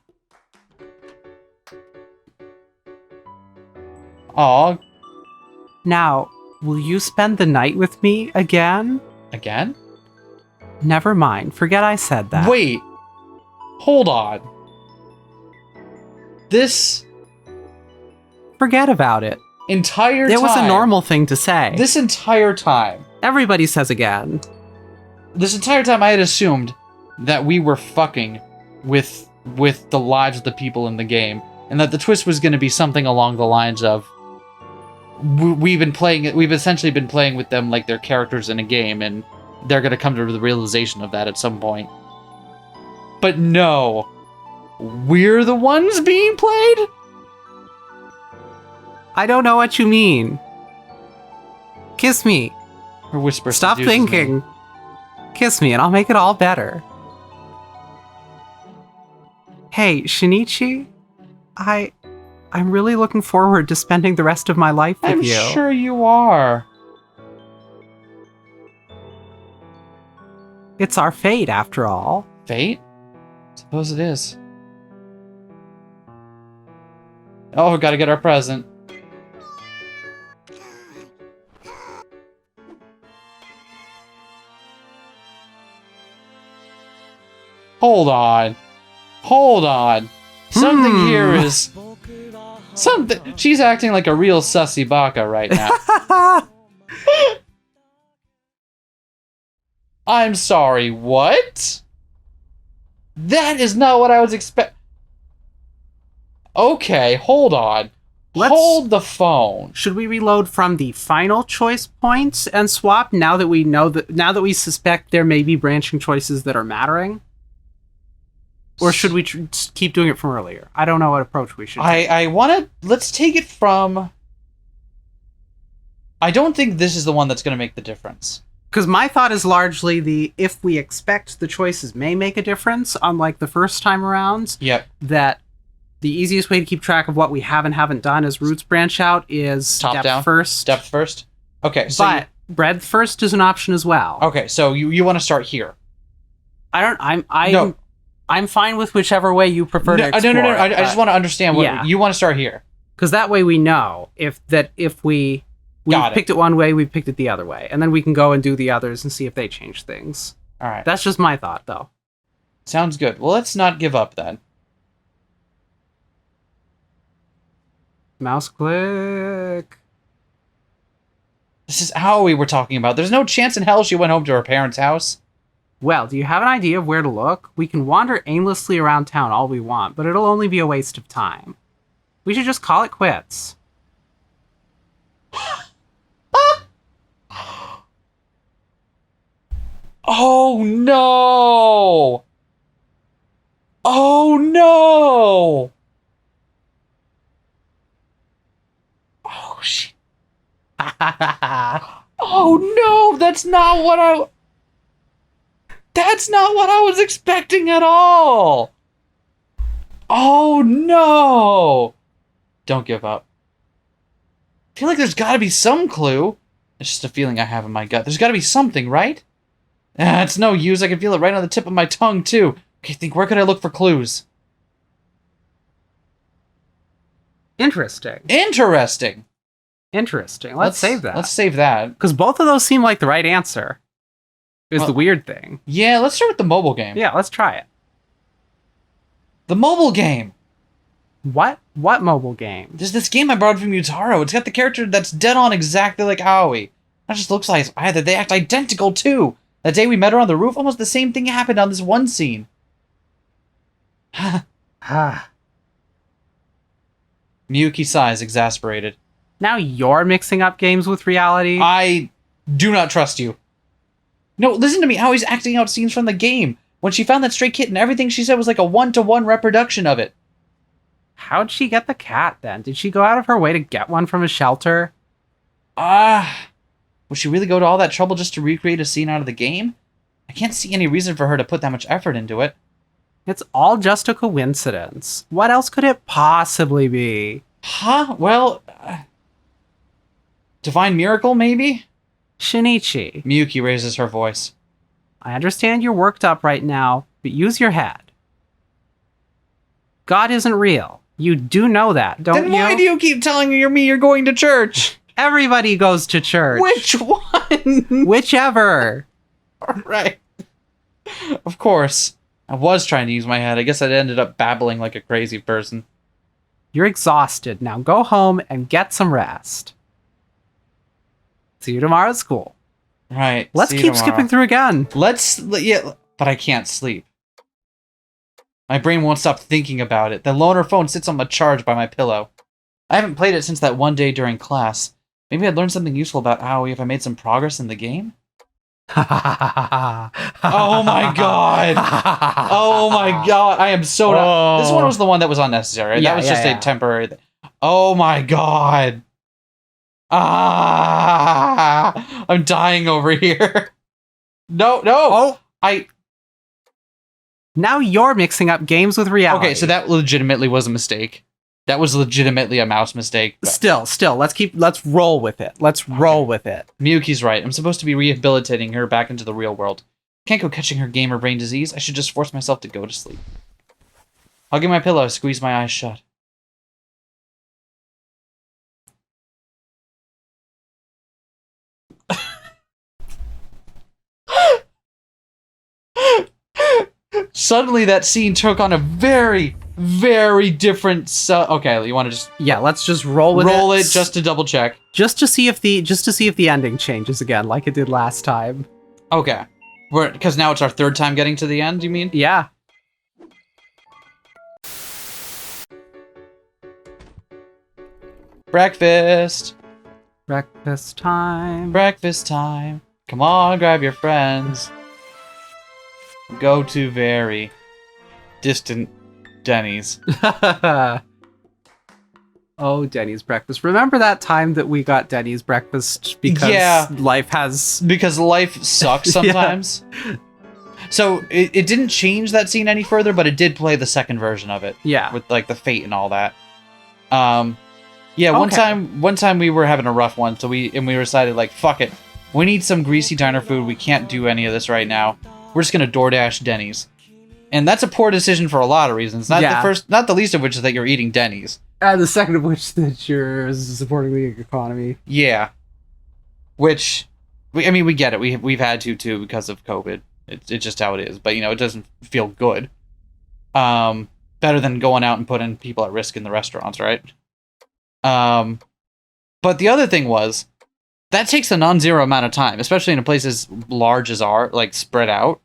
Aw. Now, will you spend the night with me again? Again? Never mind. Forget I said that. Wait. Hold on. This Forget about it. entire time... It was a normal thing to say. This entire time... Everybody says again. This entire time I had assumed that we were fucking with the lives of the people in the game. And that the twist was going to be something along the lines of... We've essentially been playing with them like they're characters in a game, and they're going to come to the realization of that at some point. But no. We're the ones being played? I don't know what you mean. Kiss me. Her whisper Stop seduces thinking. me. Kiss me and I'll make it all better. Hey, Shinichi, I'm really looking forward to spending the rest of my life with you. I'm sure you are. It's our fate, after all. Fate? Suppose it is. Oh, we gotta get our present. Hold on. Hold on. Something here is... Something... She's acting like a real sussy baka right now. I'm sorry, what? That is not what I was expect. Okay, hold on. Hold the phone. Should we reload from the final choice points and swap now that we suspect there may be branching choices that are mattering? Or should we keep doing it from earlier? I don't know what approach we should take. I want to... Let's take it from... I don't think this is the one that's going to make the difference. Because my thought is largely if we expect the choices may make a difference, unlike the first time around, Yep. that the easiest way to keep track of what we have and haven't done as roots branch out is Top depth down? first. Depth first? Okay, so... But breadth first is an option as well. Okay, so you want to start here. I'm fine with whichever way you prefer to explore. No. I just want to understand what you want to start here. Because that way we know if we picked it one way, we picked it the other way. And then we can go and do the others and see if they change things. All right. That's just my thought, though. Sounds good. Well, let's not give up then. Mouse click. This is Aoi we're talking about. There's no chance in hell she went home to her parents' house. Well, do you have an idea of where to look? We can wander aimlessly around town all we want, but it'll only be a waste of time. We should just call it quits. Oh no! Oh no! Oh shit. Oh no, that's not what I was expecting at all. Oh no. Don't give up. I feel like there's got to be some clue. It's just a feeling I have in my gut. There's got to be something, right? It's no use. I can feel it right on the tip of my tongue, too. Okay, think, where could I look for clues? Interesting. Interesting. Let's save that. Let's save that. Because both of those seem like the right answer. is the weird thing. Yeah, let's start with the mobile game. Yeah, let's try it. The mobile game! What? What mobile game? There's this game I borrowed from Utaro. It's got the character that's dead on exactly like Aoi. That just looks like either. They act identical, too. That day we met her on the roof, almost the same thing happened on this one scene. Miyuki sighs, exasperated. Now you're mixing up games with reality? I do not trust you. No, listen to me. Aoi's acting out scenes from the game. When she found that stray kitten, everything she said was like a one-to-one reproduction of it. How'd she get the cat, then? Did she go out of her way to get one from a shelter? Would she really go to all that trouble just to recreate a scene out of the game? I can't see any reason for her to put that much effort into it. It's all just a coincidence. What else could it possibly be? Huh? Well, Divine Miracle, maybe? Shinichi, Miyuki raises her voice. I understand you're worked up right now, but use your head. God isn't real. You do know that, don't you? Then why do you keep telling me you're going to church? Everybody goes to church. Which one? Whichever. Right. Of course. I was trying to use my head. I guess I ended up babbling like a crazy person. You're exhausted. Now go home and get some rest. See you tomorrow at school. Right. Let's keep skipping through again. Yeah, but I can't sleep. My brain won't stop thinking about it. The loner phone sits on the charge by my pillow. I haven't played it since that one day during class. Maybe I'd learn something useful about Aoi if I made some progress in the game? Oh my god! Oh my god! I am so not. This one was the one that was unnecessary. Right? Yeah, that was just a temporary. Oh my god! I'm dying over here. No. Oh, I. Now you're mixing up games with reality. Okay, so that legitimately was a mistake. That was legitimately a mouse mistake. Still, let's roll with it. Let's roll with it. Miyuki's right. I'm supposed to be rehabilitating her back into the real world. Can't go catching her gamer brain disease. I should just force myself to go to sleep. I'll get my pillow, squeeze my eyes shut. Suddenly that scene took on a very, very different okay, you want to just let's just roll it just to double check. Just to see if the ending changes again like it did last time. Okay. Because now it's our third time getting to the end, you mean? Yeah. Breakfast. Breakfast time. Breakfast time. Come on, grab your friends. Go to very distant Denny's. Oh, Denny's breakfast. Remember that time that we got Denny's breakfast because life sucks sometimes? So it didn't change that scene any further, but it did play the second version of it. Yeah. With like the fate and all that. One time we were having a rough one, so we decided like, fuck it. We need some greasy diner food. We can't do any of this right now. We're just gonna DoorDash Denny's. And that's a poor decision for a lot of reasons. Not the least of which is that you're eating Denny's. And the second of which that you're supporting the economy. Yeah. Which, we get it. We've had to too because of COVID. It's just how it is. But it doesn't feel good. Better than going out and putting people at risk in the restaurants, right? But the other thing was, that takes a non-zero amount of time, especially in a place as large as ours, like spread out.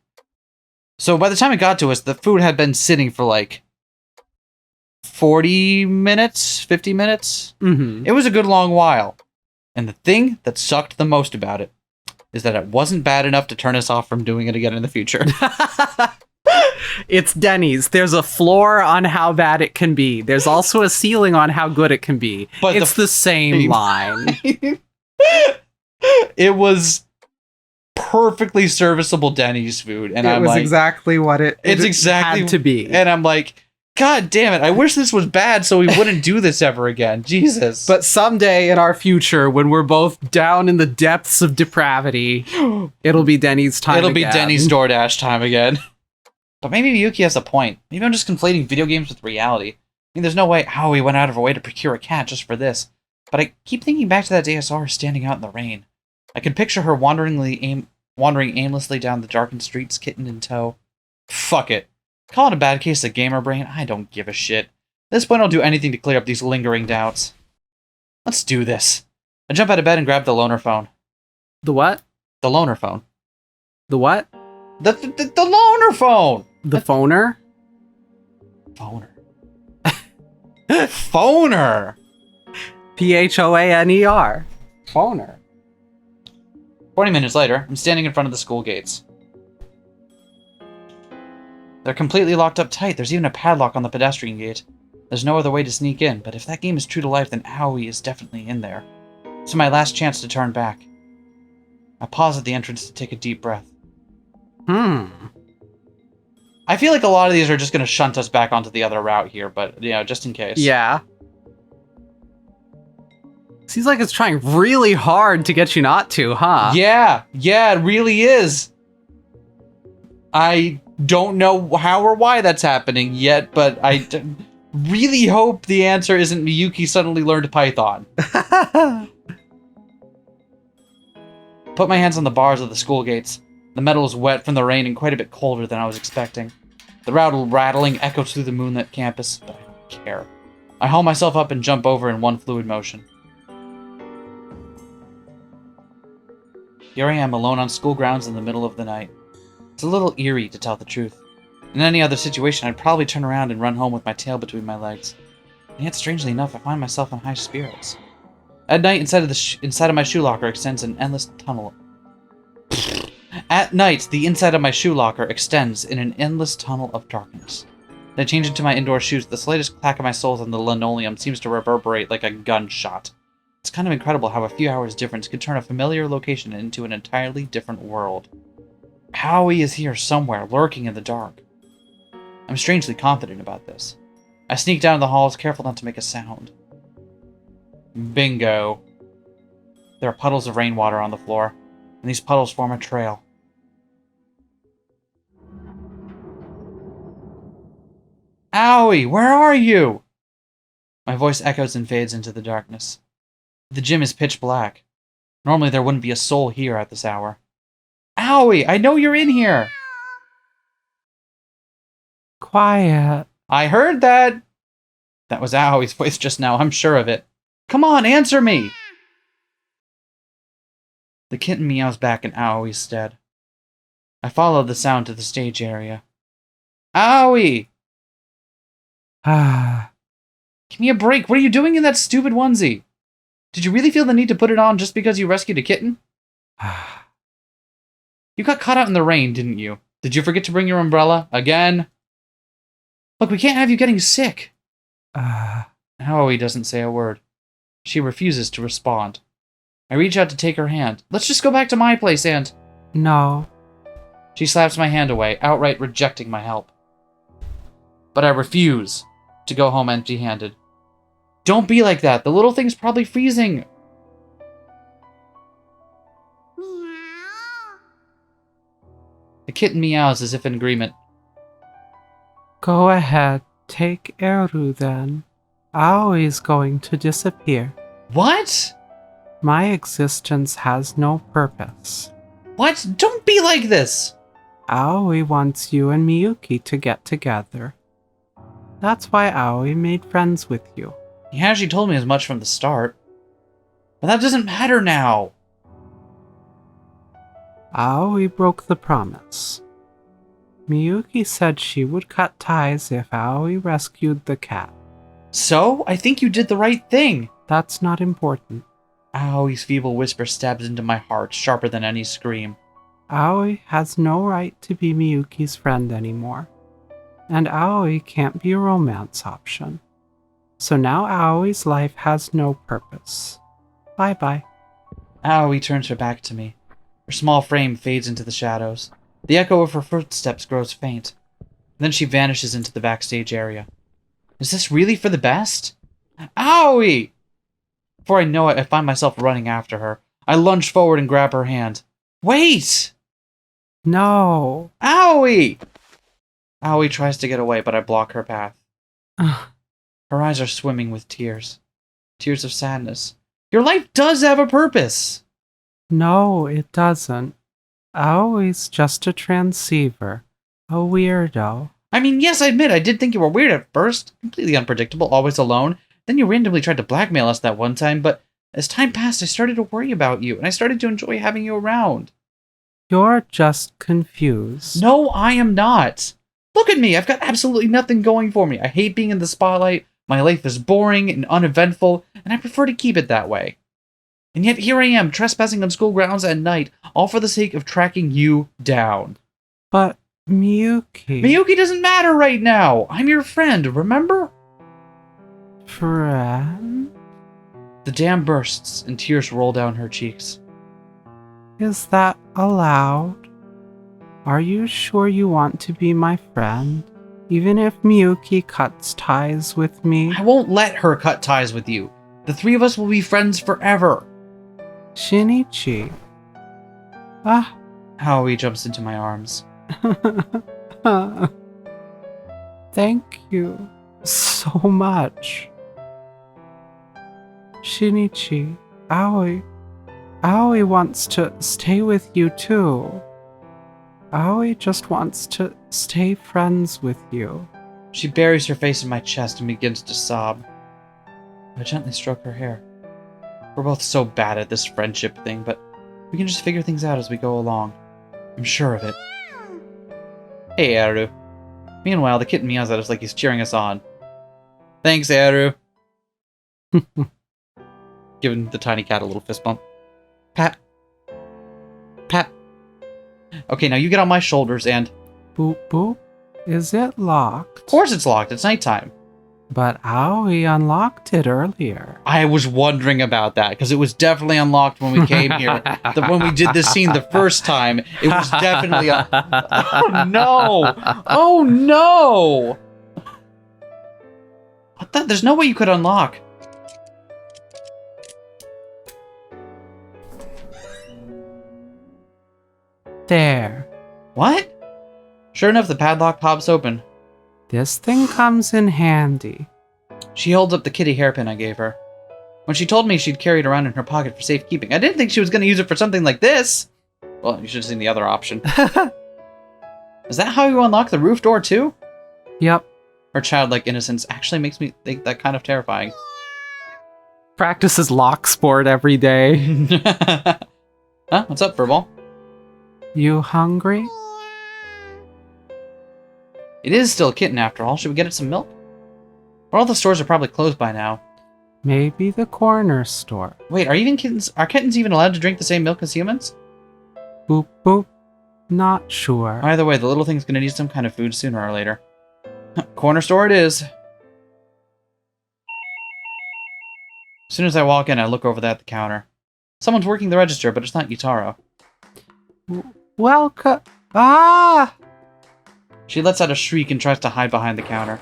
So by the time it got to us, the food had been sitting for like 40 minutes, 50 minutes. Mm-hmm. It was a good long while. And the thing that sucked the most about it is that it wasn't bad enough to turn us off from doing it again in the future. It's Denny's. There's a floor on how bad it can be. There's also a ceiling on how good it can be. But it's the same line. It was perfectly serviceable Denny's food, and I'm like, exactly what it had to be. And I'm like, God damn it! I wish this was bad, so we wouldn't do this ever again. Jesus. But someday in our future, when we're both down in the depths of depravity, it'll be Denny's time. It'll be Denny's DoorDash time again. But maybe Miyuki has a point. Maybe I'm just conflating video games with reality. There's no way Aoi went out of her way to procure a cat just for this. But I keep thinking back to that day I saw her standing out in the rain. I could picture her wanderingly wandering aimlessly down the darkened streets, kitten in tow. Fuck it. Call it a bad case of gamer brain. I don't give a shit. At this point, I'll do anything to clear up these lingering doubts. Let's do this. I jump out of bed and grab the loaner phone. The what? The loaner phone. The what? The loaner phone! The phoner? Phoner. Phoner! Phoner. Phoner. 20 minutes later, I'm standing in front of the school gates. They're completely locked up tight. There's even a padlock on the pedestrian gate. There's no other way to sneak in, but if that game is true to life, then Aoi is definitely in there. It's my last chance to turn back. I pause at the entrance to take a deep breath. I feel like a lot of these are just going to shunt us back onto the other route here, but, just in case. Yeah. Seems like it's trying really hard to get you not to, huh? Yeah, it really is. I don't know how or why that's happening yet, but I really hope the answer isn't Miyuki suddenly learned Python. Put my hands on the bars of the school gates. The metal is wet from the rain and quite a bit colder than I was expecting. The rattling echoes through the moonlit campus, but I don't care. I haul myself up and jump over in one fluid motion. Here I am alone on school grounds in the middle of the night. It's a little eerie, to tell the truth. In any other situation, I'd probably turn around and run home with my tail between my legs. And yet, strangely enough, I find myself in high spirits. At night, inside of my shoe locker extends an endless tunnel. At night, the inside of my shoe locker extends in an endless tunnel of darkness. Then I change into my indoor shoes. The slightest clack of my soles on the linoleum seems to reverberate like a gunshot. It's kind of incredible how a few hours difference could turn a familiar location into an entirely different world. Aoi is here somewhere, lurking in the dark. I'm strangely confident about this. I sneak down the halls, careful not to make a sound. Bingo. There are puddles of rainwater on the floor, and these puddles form a trail. Aoi, where are you? My voice echoes and fades into the darkness. The gym is pitch black. Normally there wouldn't be a soul here at this hour. Aoi, I know you're in here! Quiet. I heard that! That was Aoi's voice just now, I'm sure of it. Come on, answer me! The kitten meows back in Aoi's stead. I follow the sound to the stage area. Aoi! Give me a break, what are you doing in that stupid onesie? Did you really feel the need to put it on just because you rescued a kitten? You got caught out in the rain, didn't you? Did you forget to bring your umbrella? Again? Look, we can't have you getting sick. Aoi doesn't say a word. She refuses to respond. I reach out to take her hand. Let's just go back to my place and... No. She slaps my hand away, outright rejecting my help. But I refuse to go home empty-handed. Don't be like that. The little thing's probably freezing. The kitten meows as if in agreement. Go ahead. Take Eru then. Aoi's going to disappear. What? My existence has no purpose. What? Don't be like this! Aoi wants you and Miyuki to get together. That's why Aoi made friends with you. Yeah, she told me as much from the start. But that doesn't matter now. Aoi broke the promise. Miyuki said she would cut ties if Aoi rescued the cat. So? I think you did the right thing. That's not important. Aoi's feeble whisper stabs into my heart, sharper than any scream. Aoi has no right to be Miyuki's friend anymore. And Aoi can't be a romance option. So now Aoi's life has no purpose. Bye-bye. Aoi turns her back to me. Her small frame fades into the shadows. The echo of her footsteps grows faint. Then she vanishes into the backstage area. Is this really for the best? Aoi! Before I know it, I find myself running after her. I lunge forward and grab her hand. Wait! No. Aoi! Aoi tries to get away, but I block her path. Her eyes are swimming with tears. Tears of sadness. Your life does have a purpose! No, it doesn't. Always just a transceiver. A weirdo. I mean, yes, I admit I did think you were weird at first. Completely unpredictable, always alone. Then you randomly tried to blackmail us that one time, but as time passed, I started to worry about you, and I started to enjoy having you around. You're just confused. No, I am not. Look at me, I've got absolutely nothing going for me. I hate being in the spotlight, my life is boring and uneventful, and I prefer to keep it that way. And yet here I am, trespassing on school grounds at night, all for the sake of tracking you down. But Miyuki... Miyuki doesn't matter right now. I'm your friend, remember? Friend? The dam bursts, and tears roll down her cheeks. Is that allowed? Are you sure you want to be my friend? Even if Miyuki cuts ties with me? I won't let her cut ties with you. The three of us will be friends forever. Shinichi. Ah. Howie jumps into my arms. Thank you so much. Shinichi, Aoi wants to stay with you too. Aoi just wants to stay friends with you. She buries her face in my chest and begins to sob. I gently stroke her hair. We're both so bad at this friendship thing, but we can just figure things out as we go along. I'm sure of it. Hey, Aru. Meanwhile, the kitten meows at us like he's cheering us on. Thanks, Aru. Giving the tiny cat a little fist bump. Pat. Pat. Okay, now you get on my shoulders and... Boop boop. Is it locked? Of course it's locked. It's nighttime. But Aoi unlocked it earlier. I was wondering about that, because it was definitely unlocked when we came here. When we did this scene the first time, it was definitely... Oh, no! Oh, no! What the? There's no way you could unlock. There. What? Sure enough, the padlock pops open. This thing comes in handy. She holds up the kitty hairpin I gave her. When she told me she'd carry it around in her pocket for safekeeping, I didn't think she was going to use it for something like this. Well, you should have seen the other option. Is that how you unlock the roof door, too? Yep. Her childlike innocence actually makes me think that kind of terrifying. Practices lock sport every day. Huh? What's up, Furball? You hungry? It is still a kitten, after all. Should we get it some milk? Or all the stores are probably closed by now. Maybe the corner store. Wait, are kittens even allowed to drink the same milk as humans? Boop boop. Not sure. Either way, the little thing's gonna need some kind of food sooner or later. Corner store it is. As soon as I walk in, I look over at the counter. Someone's working the register, but it's not Yutaro. Welcome. Ah! She lets out a shriek and tries to hide behind the counter.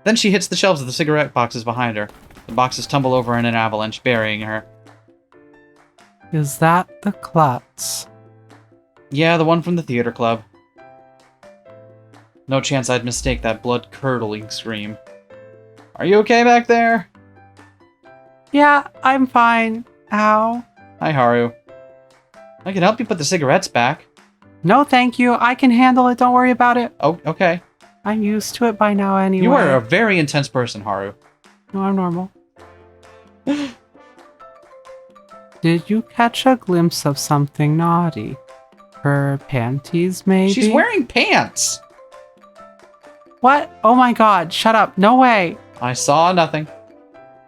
Then she hits the shelves of the cigarette boxes behind her. The boxes tumble over in an avalanche, burying her. Is that the klutz? Yeah, the one from the theater club. No chance I'd mistake that blood-curdling scream. Are you okay back there? Yeah, I'm fine. Ow. Hi, Haru. I can help you put the cigarettes back. No, thank you. I can handle it. Don't worry about it. Oh, okay. I'm used to it by now anyway. You are a very intense person, Haru. No, I'm normal. Did you catch a glimpse of something naughty? Her panties, maybe? She's wearing pants! What? Oh my god, shut up. No way. I saw nothing.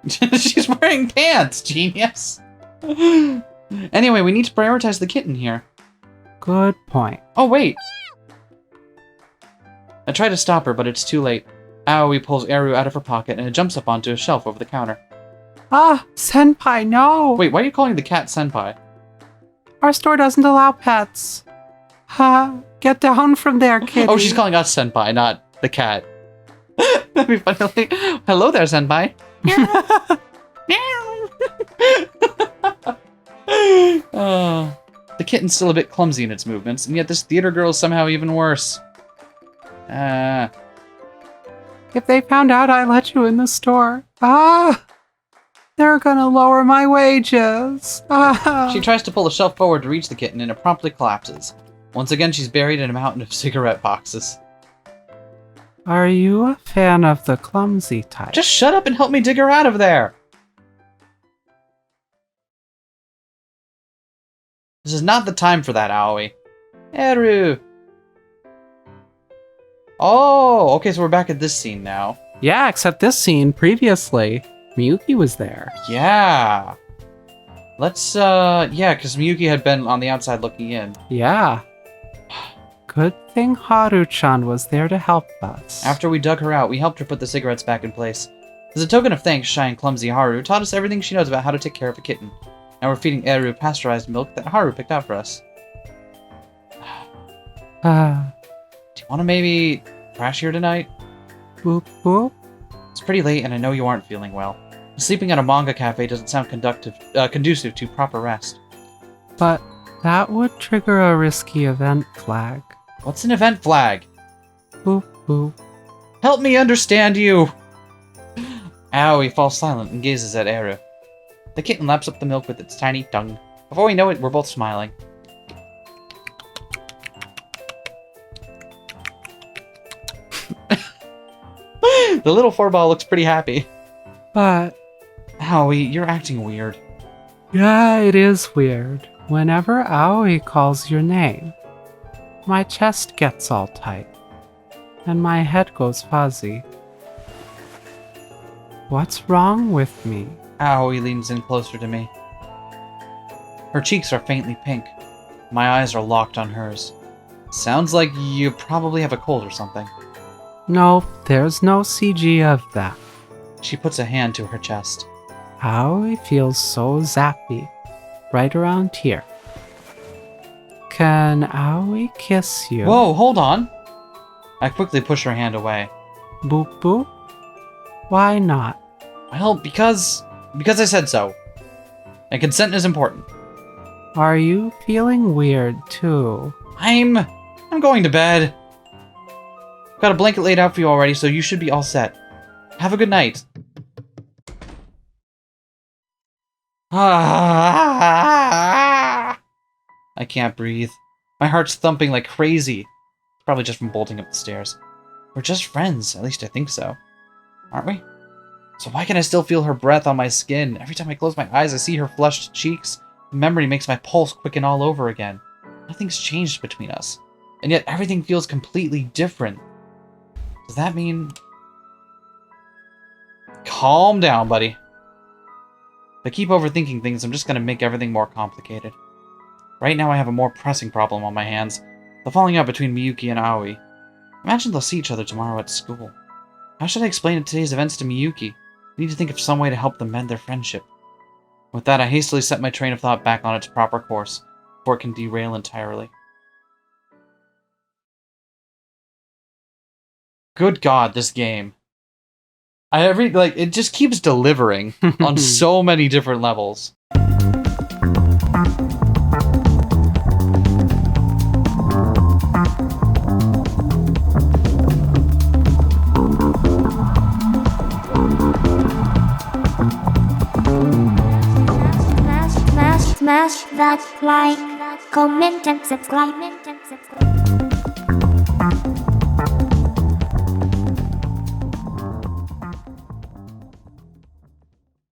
She's wearing pants, genius! Anyway, we need to prioritize the kitten here. Good point. Oh, wait! I try to stop her, but it's too late. Aoi pulls Eru out of her pocket and it jumps up onto a shelf over the counter. Ah, senpai, no! Wait, why are you calling the cat senpai? Our store doesn't allow pets. Ha, get down from there, kitty. Oh, she's calling us senpai, not the cat. That'd be funny. Like, hello there, senpai. The kitten's still a bit clumsy in its movements, and yet this theater girl is somehow even worse. If they found out I let you in the store, they're gonna lower my wages. She tries to pull the shelf forward to reach the kitten, and it promptly collapses. Once again, she's buried in a mountain of cigarette boxes. Are you a fan of the clumsy type? Just shut up and help me dig her out of there! This is not the time for that, Aoi. Eru! Oh, okay, so we're back at this scene now. Yeah, except this scene, previously, Miyuki was there. Yeah. Let's, yeah, because Miyuki had been on the outside looking in. Yeah. Good thing Haru-chan was there to help us. After we dug her out, we helped her put the cigarettes back in place. As a token of thanks, Shy and Clumsy Haru taught us everything she knows about how to take care of a kitten. Now we're feeding Eru pasteurized milk that Haru picked out for us. Do you want to maybe crash here tonight? Boop boop. It's pretty late and I know you aren't feeling well. Sleeping at a manga cafe doesn't sound conducive to proper rest. But that would trigger a risky event flag. What's an event flag? Boop boop. Help me understand you! Aoi falls silent and gazes at Eru. The kitten laps up the milk with its tiny tongue. Before we know it, we're both smiling. The little four-ball looks pretty happy. But Aoi, you're acting weird. yeah, it is weird. Whenever Aoi calls your name, my chest gets all tight, and my head goes fuzzy. What's wrong with me? Aoi leans in closer to me. Her cheeks are faintly pink. My eyes are locked on hers. Sounds like you probably have a cold or something. No, there's no CG of that. She puts a hand to her chest. Aoi feels so zappy, right around here. Can Aoi kiss you? Whoa, hold on! I quickly push her hand away. Boop boop? Why not? Well, because I said so. And consent is important. Are you feeling weird too? I'm going to bed. Got a blanket laid out for you already, so you should be all set. Have a good night. I can't breathe. My heart's thumping like crazy. It's probably just from bolting up the stairs. We're just friends, at least I think so. Aren't we? So why can I still feel her breath on my skin? Every time I close my eyes, I see her flushed cheeks. The memory makes my pulse quicken all over again. Nothing's changed between us. And yet everything feels completely different. Does that mean... Calm down, buddy. If I keep overthinking things, I'm just going to make everything more complicated. Right now I have a more pressing problem on my hands. The falling out between Miyuki and Aoi. Imagine they'll see each other tomorrow at school. How should I explain today's events to Miyuki? I need to think of some way to help them mend their friendship. With that, I hastily set my train of thought back on its proper course, before it can derail entirely. Good God, this game. It just keeps delivering on so many different levels. Smash that like, comment and subscribe.